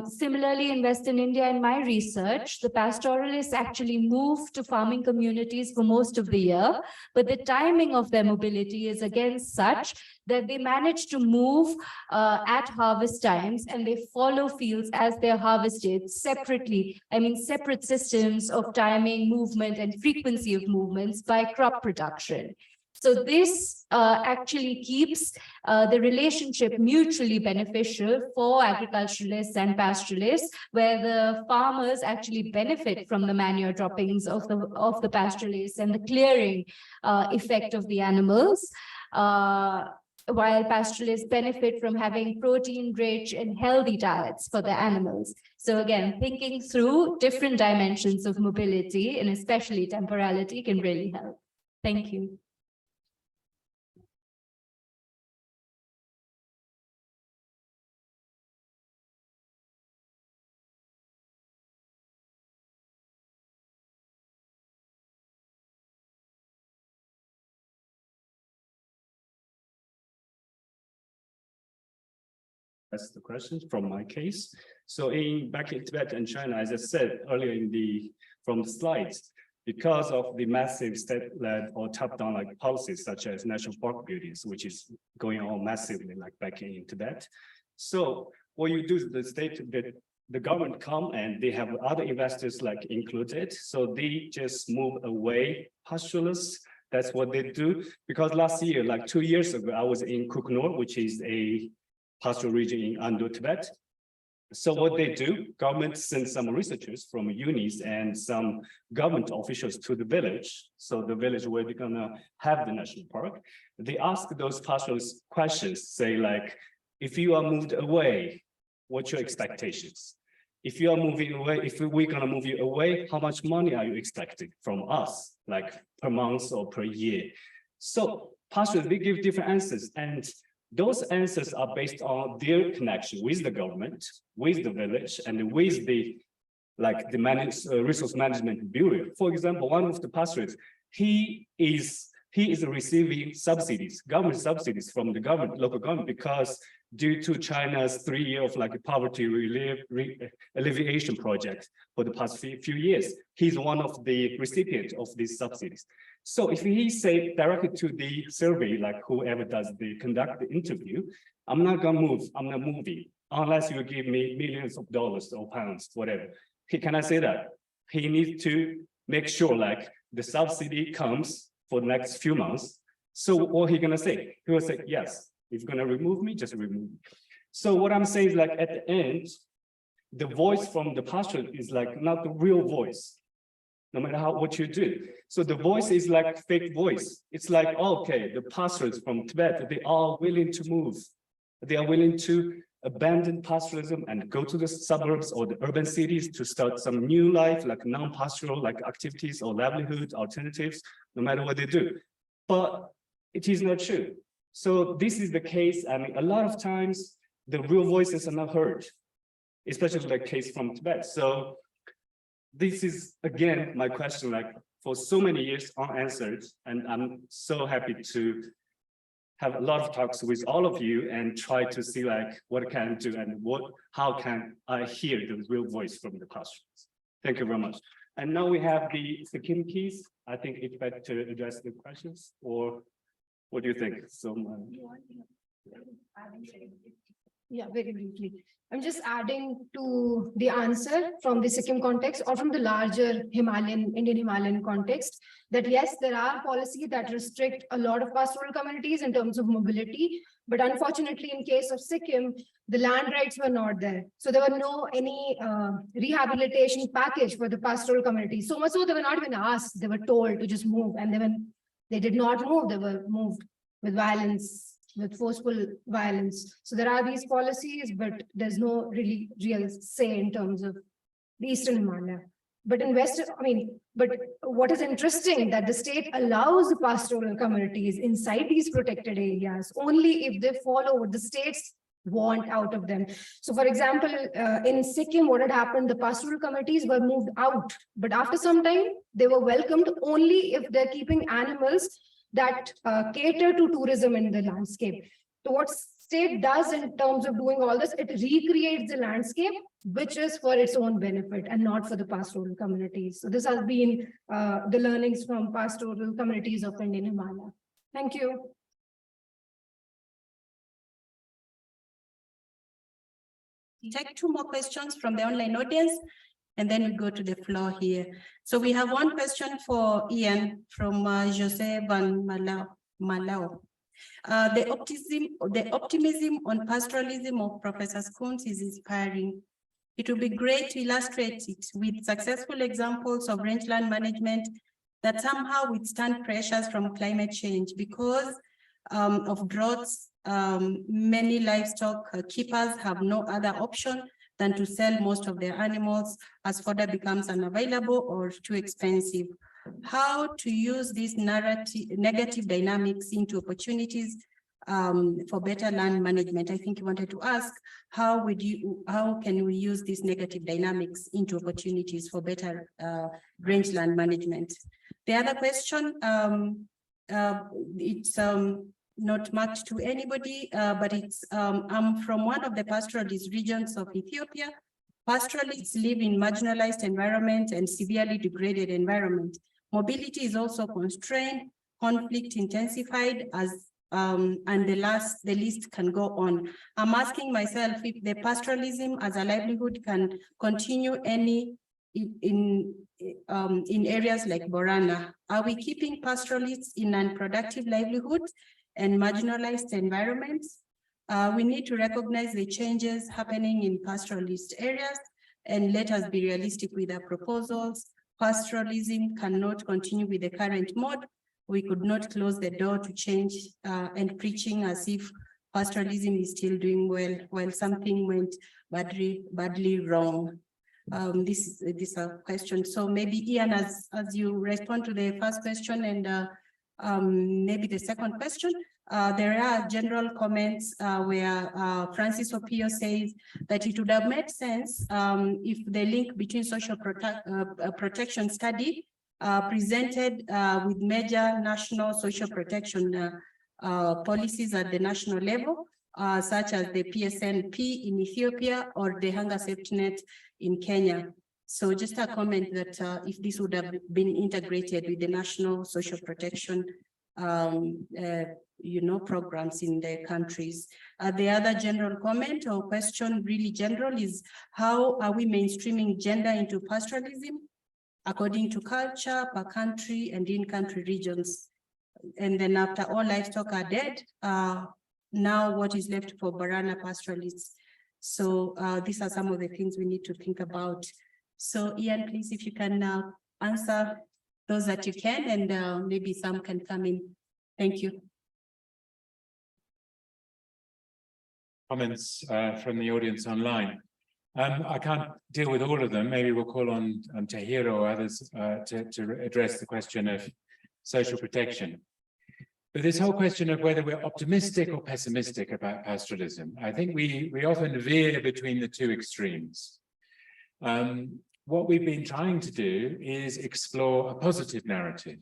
Similarly, in Western India, in my research, the pastoralists actually move to farming communities for most of the year, but the timing of their mobility is again such that they manage to move at harvest times, and they follow fields as they're harvested separately. I mean, separate systems of timing, movement, and frequency of movements by crop production. So this actually keeps the relationship mutually beneficial for agriculturalists and pastoralists, where the farmers actually benefit from the manure droppings of the pastoralists and the clearing effect of the animals, while pastoralists benefit from having protein-rich and healthy diets for their animals. So again, thinking through different dimensions of mobility, and especially temporality, can really help. Thank you. That's the question from my case. So back in Tibet and China, as I said earlier from the slides, because of the massive state-led or top-down like policies such as national park buildings, which is going on massively like back in Tibet. So what you do is the government come and they have other investors like included. So they just move away pastoralists. That's what they do. Because last year, like 2 years ago, I was in Kuknor, which is a pastoral region in Ando, Tibet. So what they do, government sends some researchers from unis and some government officials to the village. So the village where they're gonna have the national park. They ask those pastoralists questions, say like, if you are moved away, what's your expectations? If you are moving away, if we're gonna move you away, how much money are you expecting from us, like per month or per year? So pastoralists, they give different answers, and those answers are based on their connection with the government, with the village, and with the resource management bureau. For example, one of the pastoralists, he is he is receiving subsidies, government subsidies from the government, local government, because due to China's 3 year of like poverty relief alleviation project for the past few years, he's one of the recipients of these subsidies. So if he say directly to the survey, like whoever does conduct the interview, I'm not gonna move, I'm not moving unless you give me millions of dollars or pounds, whatever. Can I say that? He needs to make sure like the subsidy comes for the next few months. So what he gonna say? He will say, yes, if you're gonna remove me, just remove me. So what I'm saying is like at the end, the voice from the pastoral is like not the real voice, no matter what you do. So the voice is like fake voice. It's like, okay, the pastors from Tibet, they are willing to move. They are willing to abandon pastoralism and go to the suburbs or the urban cities to start some new life, like non-pastoral like activities or livelihood alternatives, no matter what they do. But it is not true. So this is the case. I mean, a lot of times the real voices are not heard, especially the case from Tibet. So this is, again, my question, like for so many years unanswered, and I'm so happy to have a lot of talks with all of you and try to see like what I can do and how can I hear the real voice from the pastors. Thank you very much. And now we have the Sikkim keys. I think it's better to address the questions, or what do you think? So, yeah, very briefly. I'm just adding to the answer from the Sikkim context or from the larger Indian Himalayan context, that yes, there are policies that restrict a lot of pastoral communities in terms of mobility, but unfortunately in case of Sikkim, the land rights were not there. So there were any rehabilitation package for the pastoral communities. So much so they were not even asked, they were told to just move, and they did not move, they were moved with violence, with forceful violence. So there are these policies, but there's no really real say in terms of the Eastern Himalaya. But in West, but what is interesting that the state allows the pastoral communities inside these protected areas only if they follow what the states want out of them. So for example, in Sikkim, what had happened, the pastoral communities were moved out, but after some time, they were welcomed only if they're keeping animals that cater to tourism in the landscape. So what state does in terms of doing all this, it recreates the landscape, which is for its own benefit and not for the pastoral communities. So this has been the learnings from pastoral communities of Indian Himalaya. Thank you. Take two more questions from the online audience, and then we go to the floor here. So we have one question for Ian from Jose Van Malau. The optimism on pastoralism of Professor Skoons is inspiring. It would be great to illustrate it with successful examples of rangeland management that somehow withstand pressures from climate change. Because of droughts, many livestock keepers have no other option than to sell most of their animals as fodder becomes unavailable or too expensive. How to use these negative dynamics into opportunities for better land management? I think you wanted to ask, how can we use these negative dynamics into opportunities for better rangeland management? The other question, it's not much to anybody, but it's I'm from one of the pastoralist regions of Ethiopia. Pastoralists live in marginalized environment and severely degraded environment. Mobility is also constrained, conflict intensified, as and the list can go on. I'm asking myself if the pastoralism as a livelihood can continue in areas like Borana. Are we keeping pastoralists in unproductive livelihoods and marginalized environments? We need to recognize the changes happening in pastoralist areas, and let us be realistic with our proposals. Pastoralism cannot continue with the current mode. We could not close the door to change and preaching as if pastoralism is still doing well while something went badly wrong. This is a question. So maybe Ian, as you respond to the first question and maybe the second question, there are general comments where Francis Opio says that it would have made sense if the link between social protection study presented with major national social protection policies at the national level, such as the PSNP in Ethiopia or the hunger safety net in Kenya. So just a comment that if this would have been integrated with the national social protection programs in the countries. The other general comment or question, really general, is how are we mainstreaming gender into pastoralism according to culture, per country, and in-country regions? And then after all livestock are dead, now what is left for Barana pastoralists? So these are some of the things we need to think about. So Ian, please, if you can answer those that you can, and maybe some can come in. Thank you. Comments from the audience online. I can't deal with all of them. Maybe we'll call on Tahira or others to address the question of social protection. But this whole question of whether we're optimistic or pessimistic about pastoralism, I think we often veer between the two extremes. What we've been trying to do is explore a positive narrative.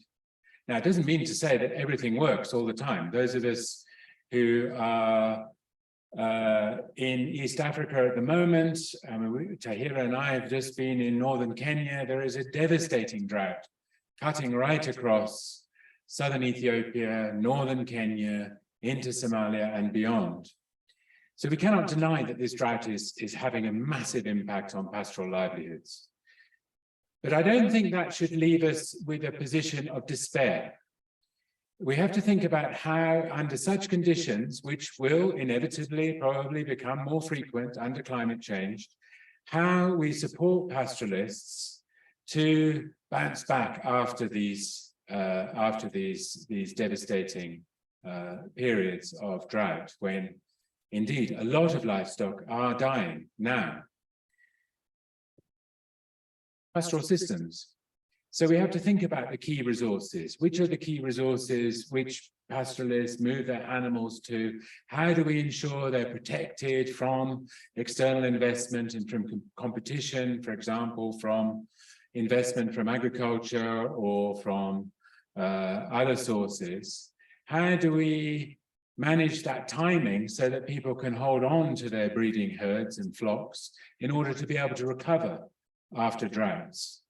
Now, it doesn't mean to say that everything works all the time. Those of us who are in East Africa at the moment, Tahira and I have just been in northern Kenya. There is a devastating drought cutting right across southern Ethiopia, northern Kenya, into Somalia and beyond. So we cannot deny that this drought is having a massive impact on pastoral livelihoods. But I don't think that should leave us with a position of despair. We have to think about how, under such conditions, which will inevitably probably become more frequent under climate change, how we support pastoralists to bounce back after these devastating periods of drought, when indeed a lot of livestock are dying now. Pastoral systems. So we have to think about the key resources. Which are the key resources which pastoralists move their animals to? How do we ensure they're protected from external investment and from competition, for example, from investment from agriculture or from other sources? How do we manage that timing so that people can hold on to their breeding herds and flocks in order to be able to recover after droughts?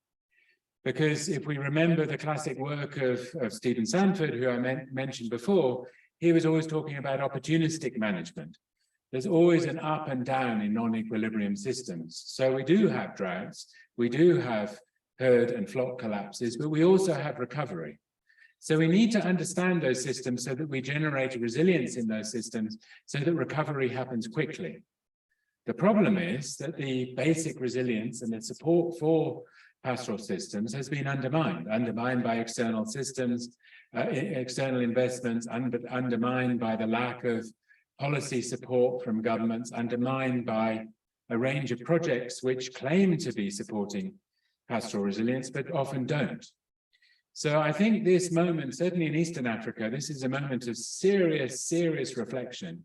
Because if we remember the classic work of Stephen Sanford, who I mentioned before, he was always talking about opportunistic management. There's always an up and down in non-equilibrium systems. So we do have droughts, we do have herd and flock collapses, but we also have recovery. So we need to understand those systems so that we generate a resilience in those systems so that recovery happens quickly. The problem is that the basic resilience and the support for pastoral systems has been undermined by external systems, external investments, undermined by the lack of policy support from governments, undermined by a range of projects which claim to be supporting pastoral resilience, but often don't. So I think this moment, certainly in Eastern Africa, this is a moment of serious reflection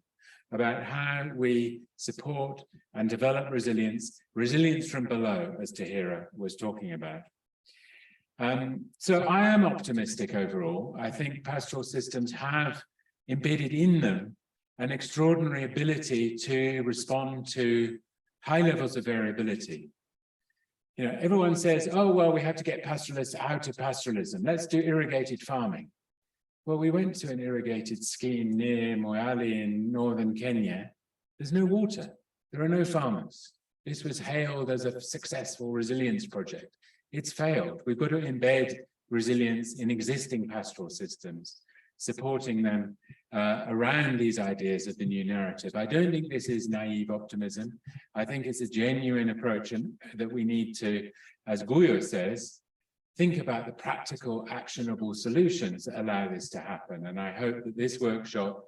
about how we support and develop resilience from below, as Tahira was talking about. So I am optimistic overall. I think pastoral systems have embedded in them an extraordinary ability to respond to high levels of variability. You know, everyone says, oh, well, we have to get pastoralists out of pastoralism. Let's do irrigated farming. Well, we went to an irrigated scheme near Moyale in northern Kenya. There's no water. There are no farmers. This was hailed as a successful resilience project. It's failed. We've got to embed resilience in existing pastoral systems, supporting them around these ideas of the new narrative. I don't think this is naive optimism. I think it's a genuine approach, and that we need to, as Guyo says, think about the practical, actionable solutions that allow this to happen. And I hope that this workshop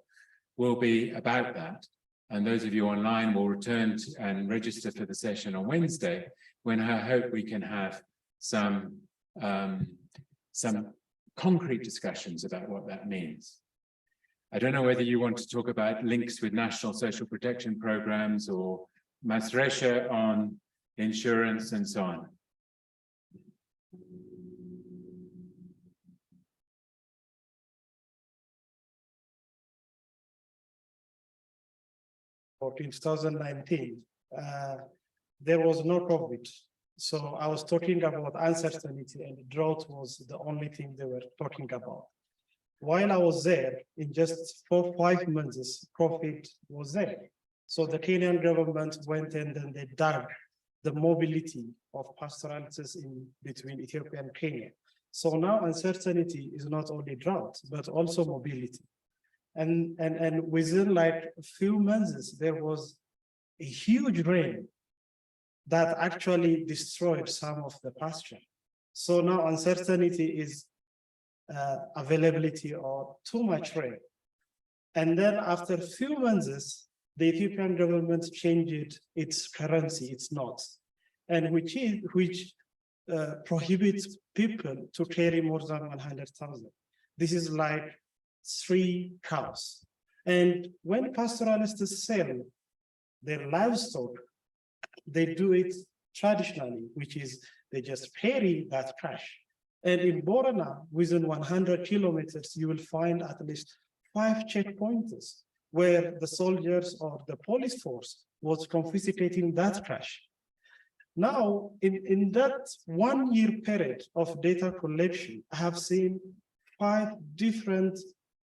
will be about that. And those of you online will return and register for the session on Wednesday, when I hope we can have some concrete discussions about what that means. I don't know whether you want to talk about links with national social protection programs or Masresha on insurance and so on. or in 2019, there was no COVID. So I was talking about uncertainty, and drought was the only thing they were talking about. While I was there, in just 4 or 5 months, COVID was there. So the Kenyan government went in and they dug the mobility of pastoralists in between Ethiopia and Kenya. So now uncertainty is not only drought, but also mobility. And within like a few months, there was a huge rain that actually destroyed some of the pasture. So now uncertainty is availability or too much rain. And then after a few months, the Ethiopian government changed its currency, its notes, and which prohibits people to carry more than 100,000. This is like 3 cows. And when pastoralists sell their livestock, they do it traditionally, which is they just carry that cash. And in Borana, within 100 kilometers, you will find at least 5 checkpoints where the soldiers or the police force was confiscating that cash. Now, in that 1 year period of data collection, I have seen 5 different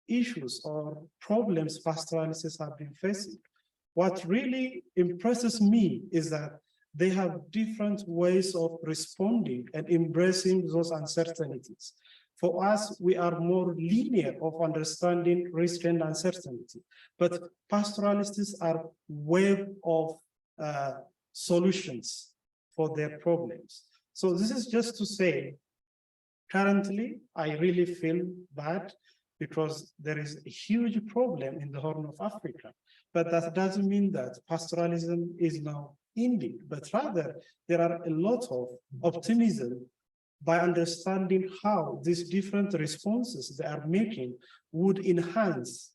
issues or problems pastoralists have been facing. What really impresses me is that they have different ways of responding and embracing those uncertainties. For us, we are more linear of understanding risk and uncertainty, but pastoralists are web of solutions for their problems. So this is just to say, currently, I really feel bad because there is a huge problem in the Horn of Africa, but that doesn't mean that pastoralism is now ending, but rather there are a lot of optimism by understanding how these different responses they are making would enhance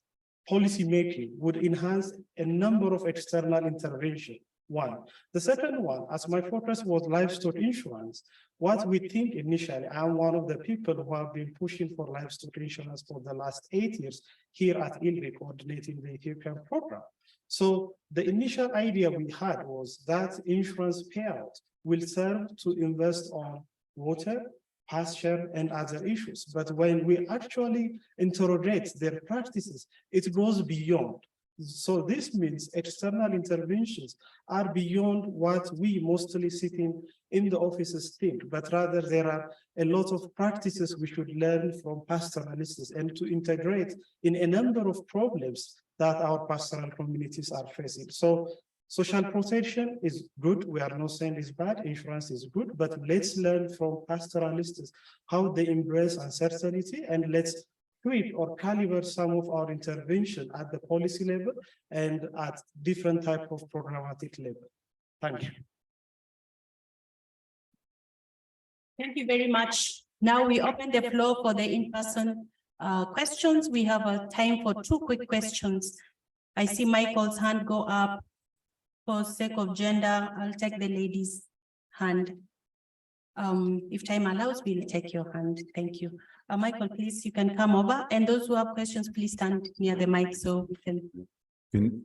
policy making, would enhance a number of external intervention. One. The second one, as my focus was livestock insurance, what we think initially, I'm one of the people who have been pushing for livestock insurance for the last 8 years here at ILRI, coordinating the Ethiopian program. So the initial idea we had was that insurance payout will serve to invest on water, pasture, and other issues. But when we actually interrogate their practices, it goes beyond. So this means external interventions are beyond what we mostly sitting in the offices think, but rather there are a lot of practices we should learn from pastoralists and to integrate in a number of problems that our pastoral communities are facing. So social protection is good. We are not saying it's bad. Insurance is good, but let's learn from pastoralists how they embrace uncertainty, and let's tweak or calibrate some of our intervention at the policy level and at different type of programmatic level. Thank you. Thank you very much. Now we open the floor for the in-person questions. We have a time for 2 quick questions. I see Michael's hand go up. For sake of gender, I'll take the lady's hand. If time allows, we'll take your hand. Thank you. Michael, please, you can come over. And those who have questions, please stand near the mic so we can.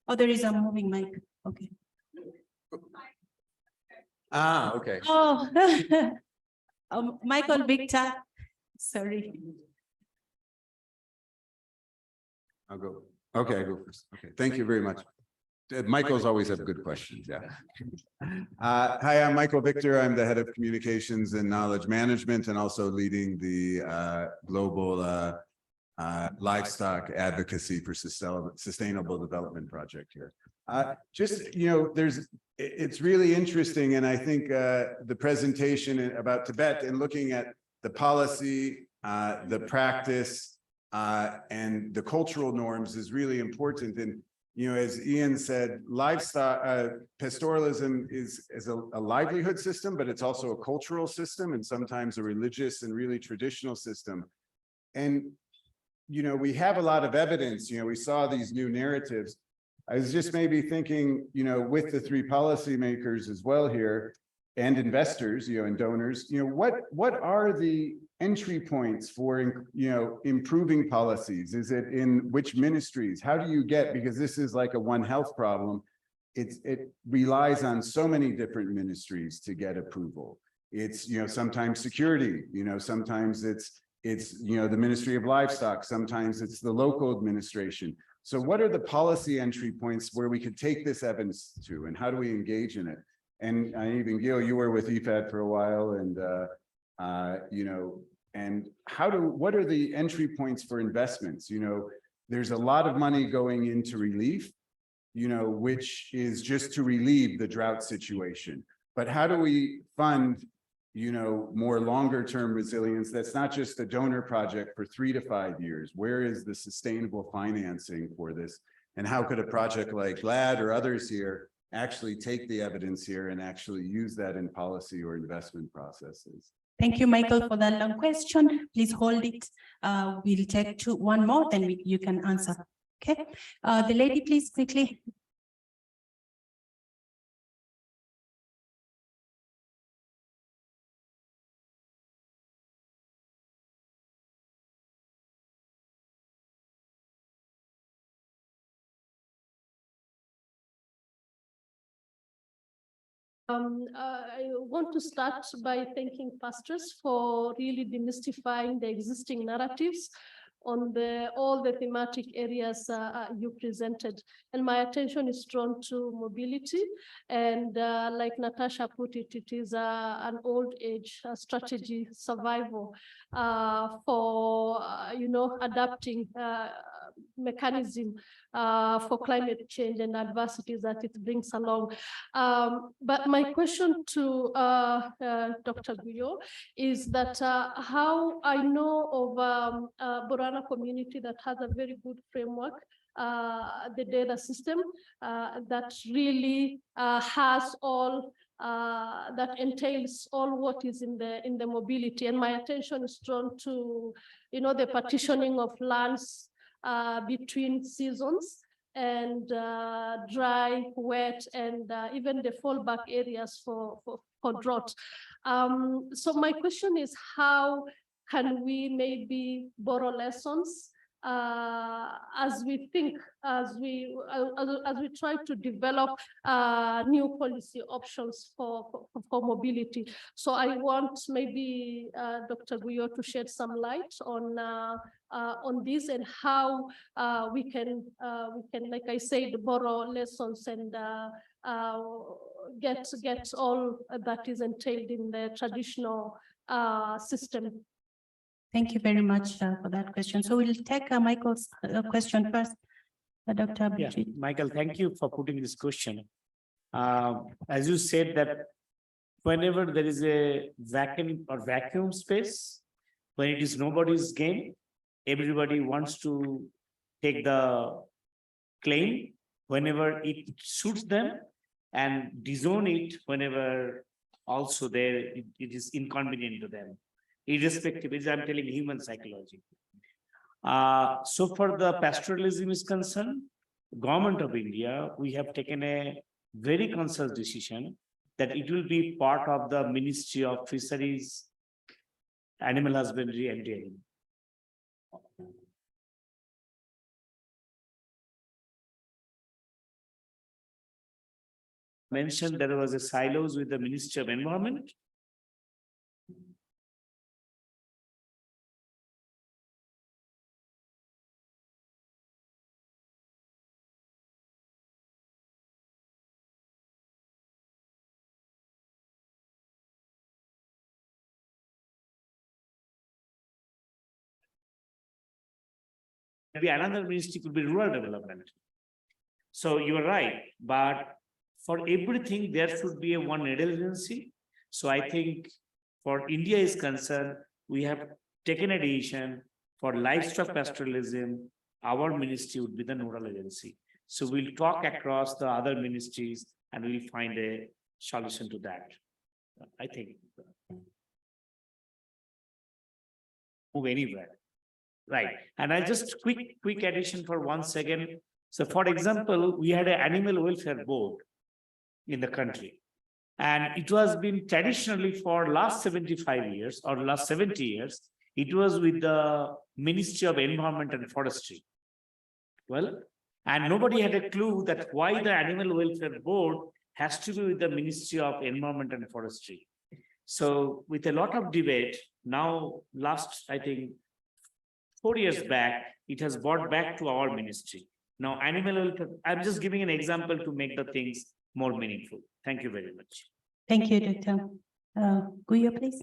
Oh, there is a moving mic. Okay. Okay. Oh, Michael Victor, sorry. I'll go. Okay, I go first. Okay, thank you very much. Michael's always have good questions. Yeah. Hi, I'm Michael Victor. I'm the head of communications and knowledge management, and also leading the global livestock advocacy for sustainable development project here. It's really interesting, and I think the presentation about Tibet and looking at the policy, the practice, and the cultural norms is really important. And as Ian said, livestock pastoralism is a livelihood system, but it's also a cultural system, and sometimes a religious and really traditional system. And we have a lot of evidence. We saw these new narratives. I was just maybe thinking, with the 3 policymakers as well here, and investors, and donors, what are the entry points for, improving policies? Is it in which ministries? How do you get, because this is like a One Health problem. It relies on so many different ministries to get approval. It's, sometimes security, sometimes it's, the Ministry of Livestock, sometimes it's the local administration. So what are the policy entry points where we could take this evidence to, and how do we engage in it? And even Gil, you were with IFAD for a while, and and what are the entry points for investments? There's a lot of money going into relief, which is just to relieve the drought situation. But how do we fund, more longer term resilience? That's not just a donor project for 3 to 5 years. Where is the sustainable financing for this? And how could a project like GLAD or others here actually take the evidence here and actually use that in policy or investment processes? Thank you, Michael, for that long question. Please hold it. We'll take one more, then you can answer. Okay. The lady, please, quickly. I want to start by thanking PASTRES for really demystifying the existing narratives on all the thematic areas you presented. And my attention is drawn to mobility. And like Natasha put it, it is an old age strategy survival for, adapting mechanism for climate change and adversities that it brings along. But my question to Dr. Guyot is that how I know of Borana community that has a very good framework, the data system that really has all that entails all what is in the mobility. And my attention is drawn to, the partitioning of lands between seasons and dry, wet, and even the fallback areas for drought. So my question is, how can we maybe borrow lessons as we think, as we try to develop new policy options for mobility? So I want maybe Dr. Guyot to shed some light on this and how we can, like I said, borrow lessons and get all that is entailed in the traditional system. Thank you very much for that question. So we'll take Michael's question first. Dr. Yeah, Michael, thank you for putting this question. As you said that whenever there is a vacant or vacuum space, when it is nobody's game, everybody wants to take the claim whenever it suits them and disown it whenever also it is inconvenient to them. Irrespective, as I'm telling human psychology. So for the pastoralism is concerned, Government of India, we have taken a very conscious decision that it will be part of the Ministry of Fisheries, Animal Husbandry and Dairy. Mentioned there was a silos with the Ministry of Environment. Maybe another ministry could be rural development. So you are right, but for everything there should be a one agency. So I think for India is concerned, we have taken a decision for livestock pastoralism. Our ministry would be the nodal agency. So we'll talk across the other ministries and we'll find a solution to that. I think move anywhere. Right. And I just quick addition for 1 second. So for example, we had an animal welfare board in the country. And it was been traditionally for last 75 years or last 70 years, it was with the Ministry of Environment and Forestry. Well, and nobody had a clue that why the Animal Welfare Board has to be with the Ministry of Environment and Forestry. So with a lot of debate, now last, I think, 4 years back, it has brought back to our ministry. Now, animal welfare, I'm just giving an example to make the things more meaningful. Thank you very much. Thank you, Dr. Guyo, please.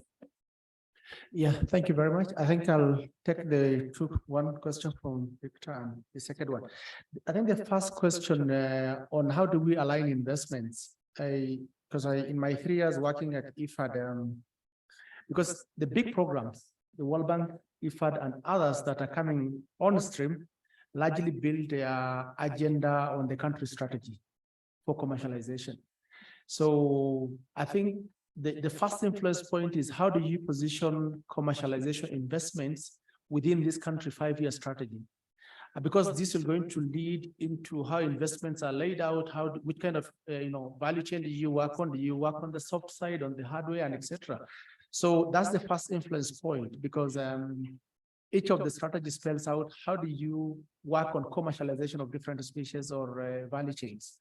Yeah, thank you very much. I think I'll take the one question from Victor and the second one. I think the first question on how do we align investments? Because in my 3 years working at IFAD, because the big programs, the World Bank, IFAD, and others that are coming on stream largely build their agenda on the country strategy for commercialization. So I think the first influence point is how do you position commercialization investments within this country 5-year strategy? Because this is going to lead into how investments are laid out, which kind of value chain do you work on? Do you work on the soft side, on the hardware, and etc. So that's the first influence point, because each of the strategies spells out how do you work on commercialization of different species or value chains.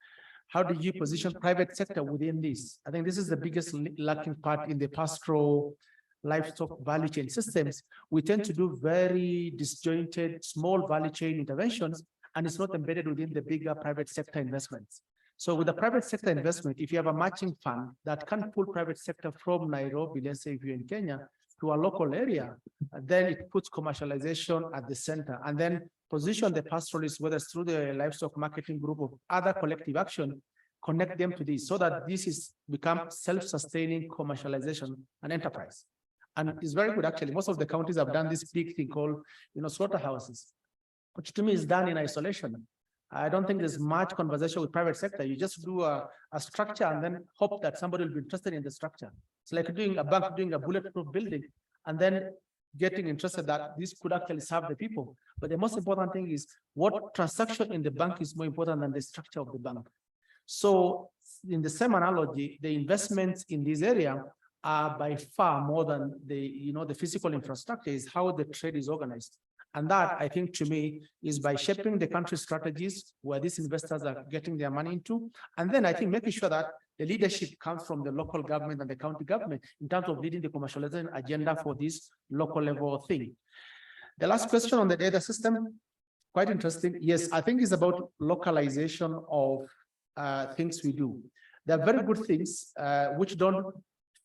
How do you position private sector within this? I think this is the biggest lacking part in the pastoral livestock value chain systems. We tend to do very disjointed small value chain interventions, and it's not embedded within the bigger private sector investments. So with the private sector investment, if you have a matching fund that can pull private sector from Nairobi, let's say if you're in Kenya, to a local area, then it puts commercialization at the center, and then position the pastoralists, whether it's through the livestock marketing group or other collective action, connect them to this so that this is become self-sustaining commercialization and enterprise. And it's very good, actually. Most of the counties have done this big thing called, slaughterhouses, which to me is done in isolation. I don't think there's much conversation with private sector. You just do a structure and then hope that somebody will be interested in the structure. It's like doing a bank, doing a bulletproof building, and then getting interested that this could actually serve the people. But the most important thing is what transaction in the bank is more important than the structure of the bank. So in the same analogy, the investments in this area are by far more than the physical infrastructure, is how the trade is organized. And that, I think, to me, is by shaping the country strategies where these investors are getting their money into. And then I think making sure that the leadership comes from the local government and the county government in terms of leading the commercialization agenda for this local level thing. The last question on the data system, quite interesting. Yes, I think it's about localization of things we do. There are very good things which don't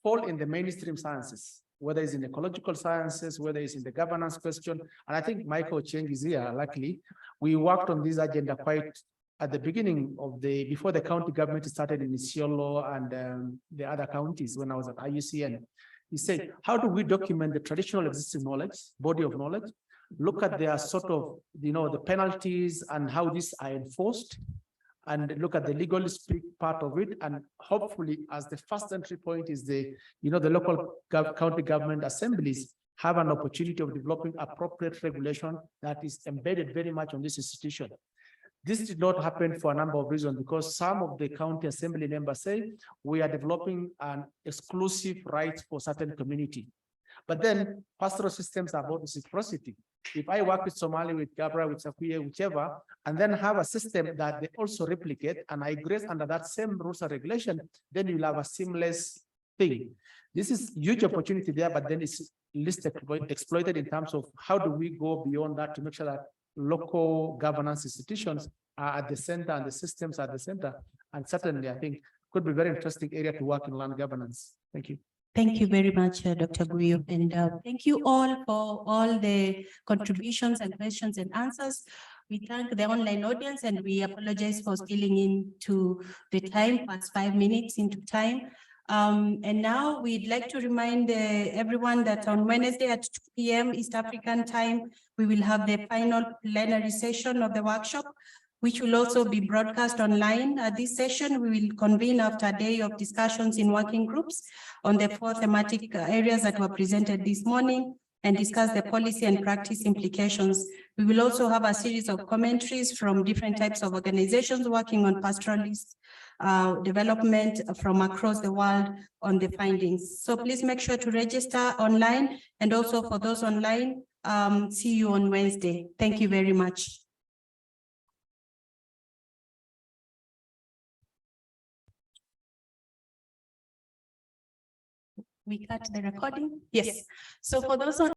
fall in the mainstream sciences, whether it's in ecological sciences, whether it's in the governance question. And I think Michael Cheng is here, luckily. We worked on this agenda quite at the beginning of before the county government started in Isiolo and the other counties when I was at IUCN. He said, how do we document the traditional existing knowledge, body of knowledge, look at their sort of, the penalties and how these are enforced, and look at the legalistic part of it, and hopefully, as the first entry point is the local county government assemblies have an opportunity of developing appropriate regulation that is embedded very much on this institution. This did not happen for a number of reasons, because some of the county assembly members say we are developing an exclusive right for certain community. But then pastoral systems are about reciprocity. If I work with Somali, with Gabra, with Sakuye, whichever, and then have a system that they also replicate, and I graze under that same rules and regulation, then you'll have a seamless thing. This is huge opportunity there, but then it's least exploited in terms of how do we go beyond that to make sure that local governance institutions are at the center and the systems are at the center. And certainly, I think, could be a very interesting area to work in land governance. Thank you. Thank you very much, Dr. Guyo, and thank you all for all the contributions and questions and answers. We thank the online audience, and we apologize for spilling into the time, past 5 minutes into time. And now we'd like to remind everyone that on Wednesday at 2 p.m. East African time, we will have the final plenary session of the workshop, which will also be broadcast online. At this session, we will convene after a day of discussions in working groups on the 4 thematic areas that were presented this morning and discuss the policy and practice implications. We will also have a series of commentaries from different types of organizations working on pastoralists development from across the world on the findings. So please make sure to register online, and also for those online, see you on Wednesday. Thank you very much. We cut the recording? Yes. So for those on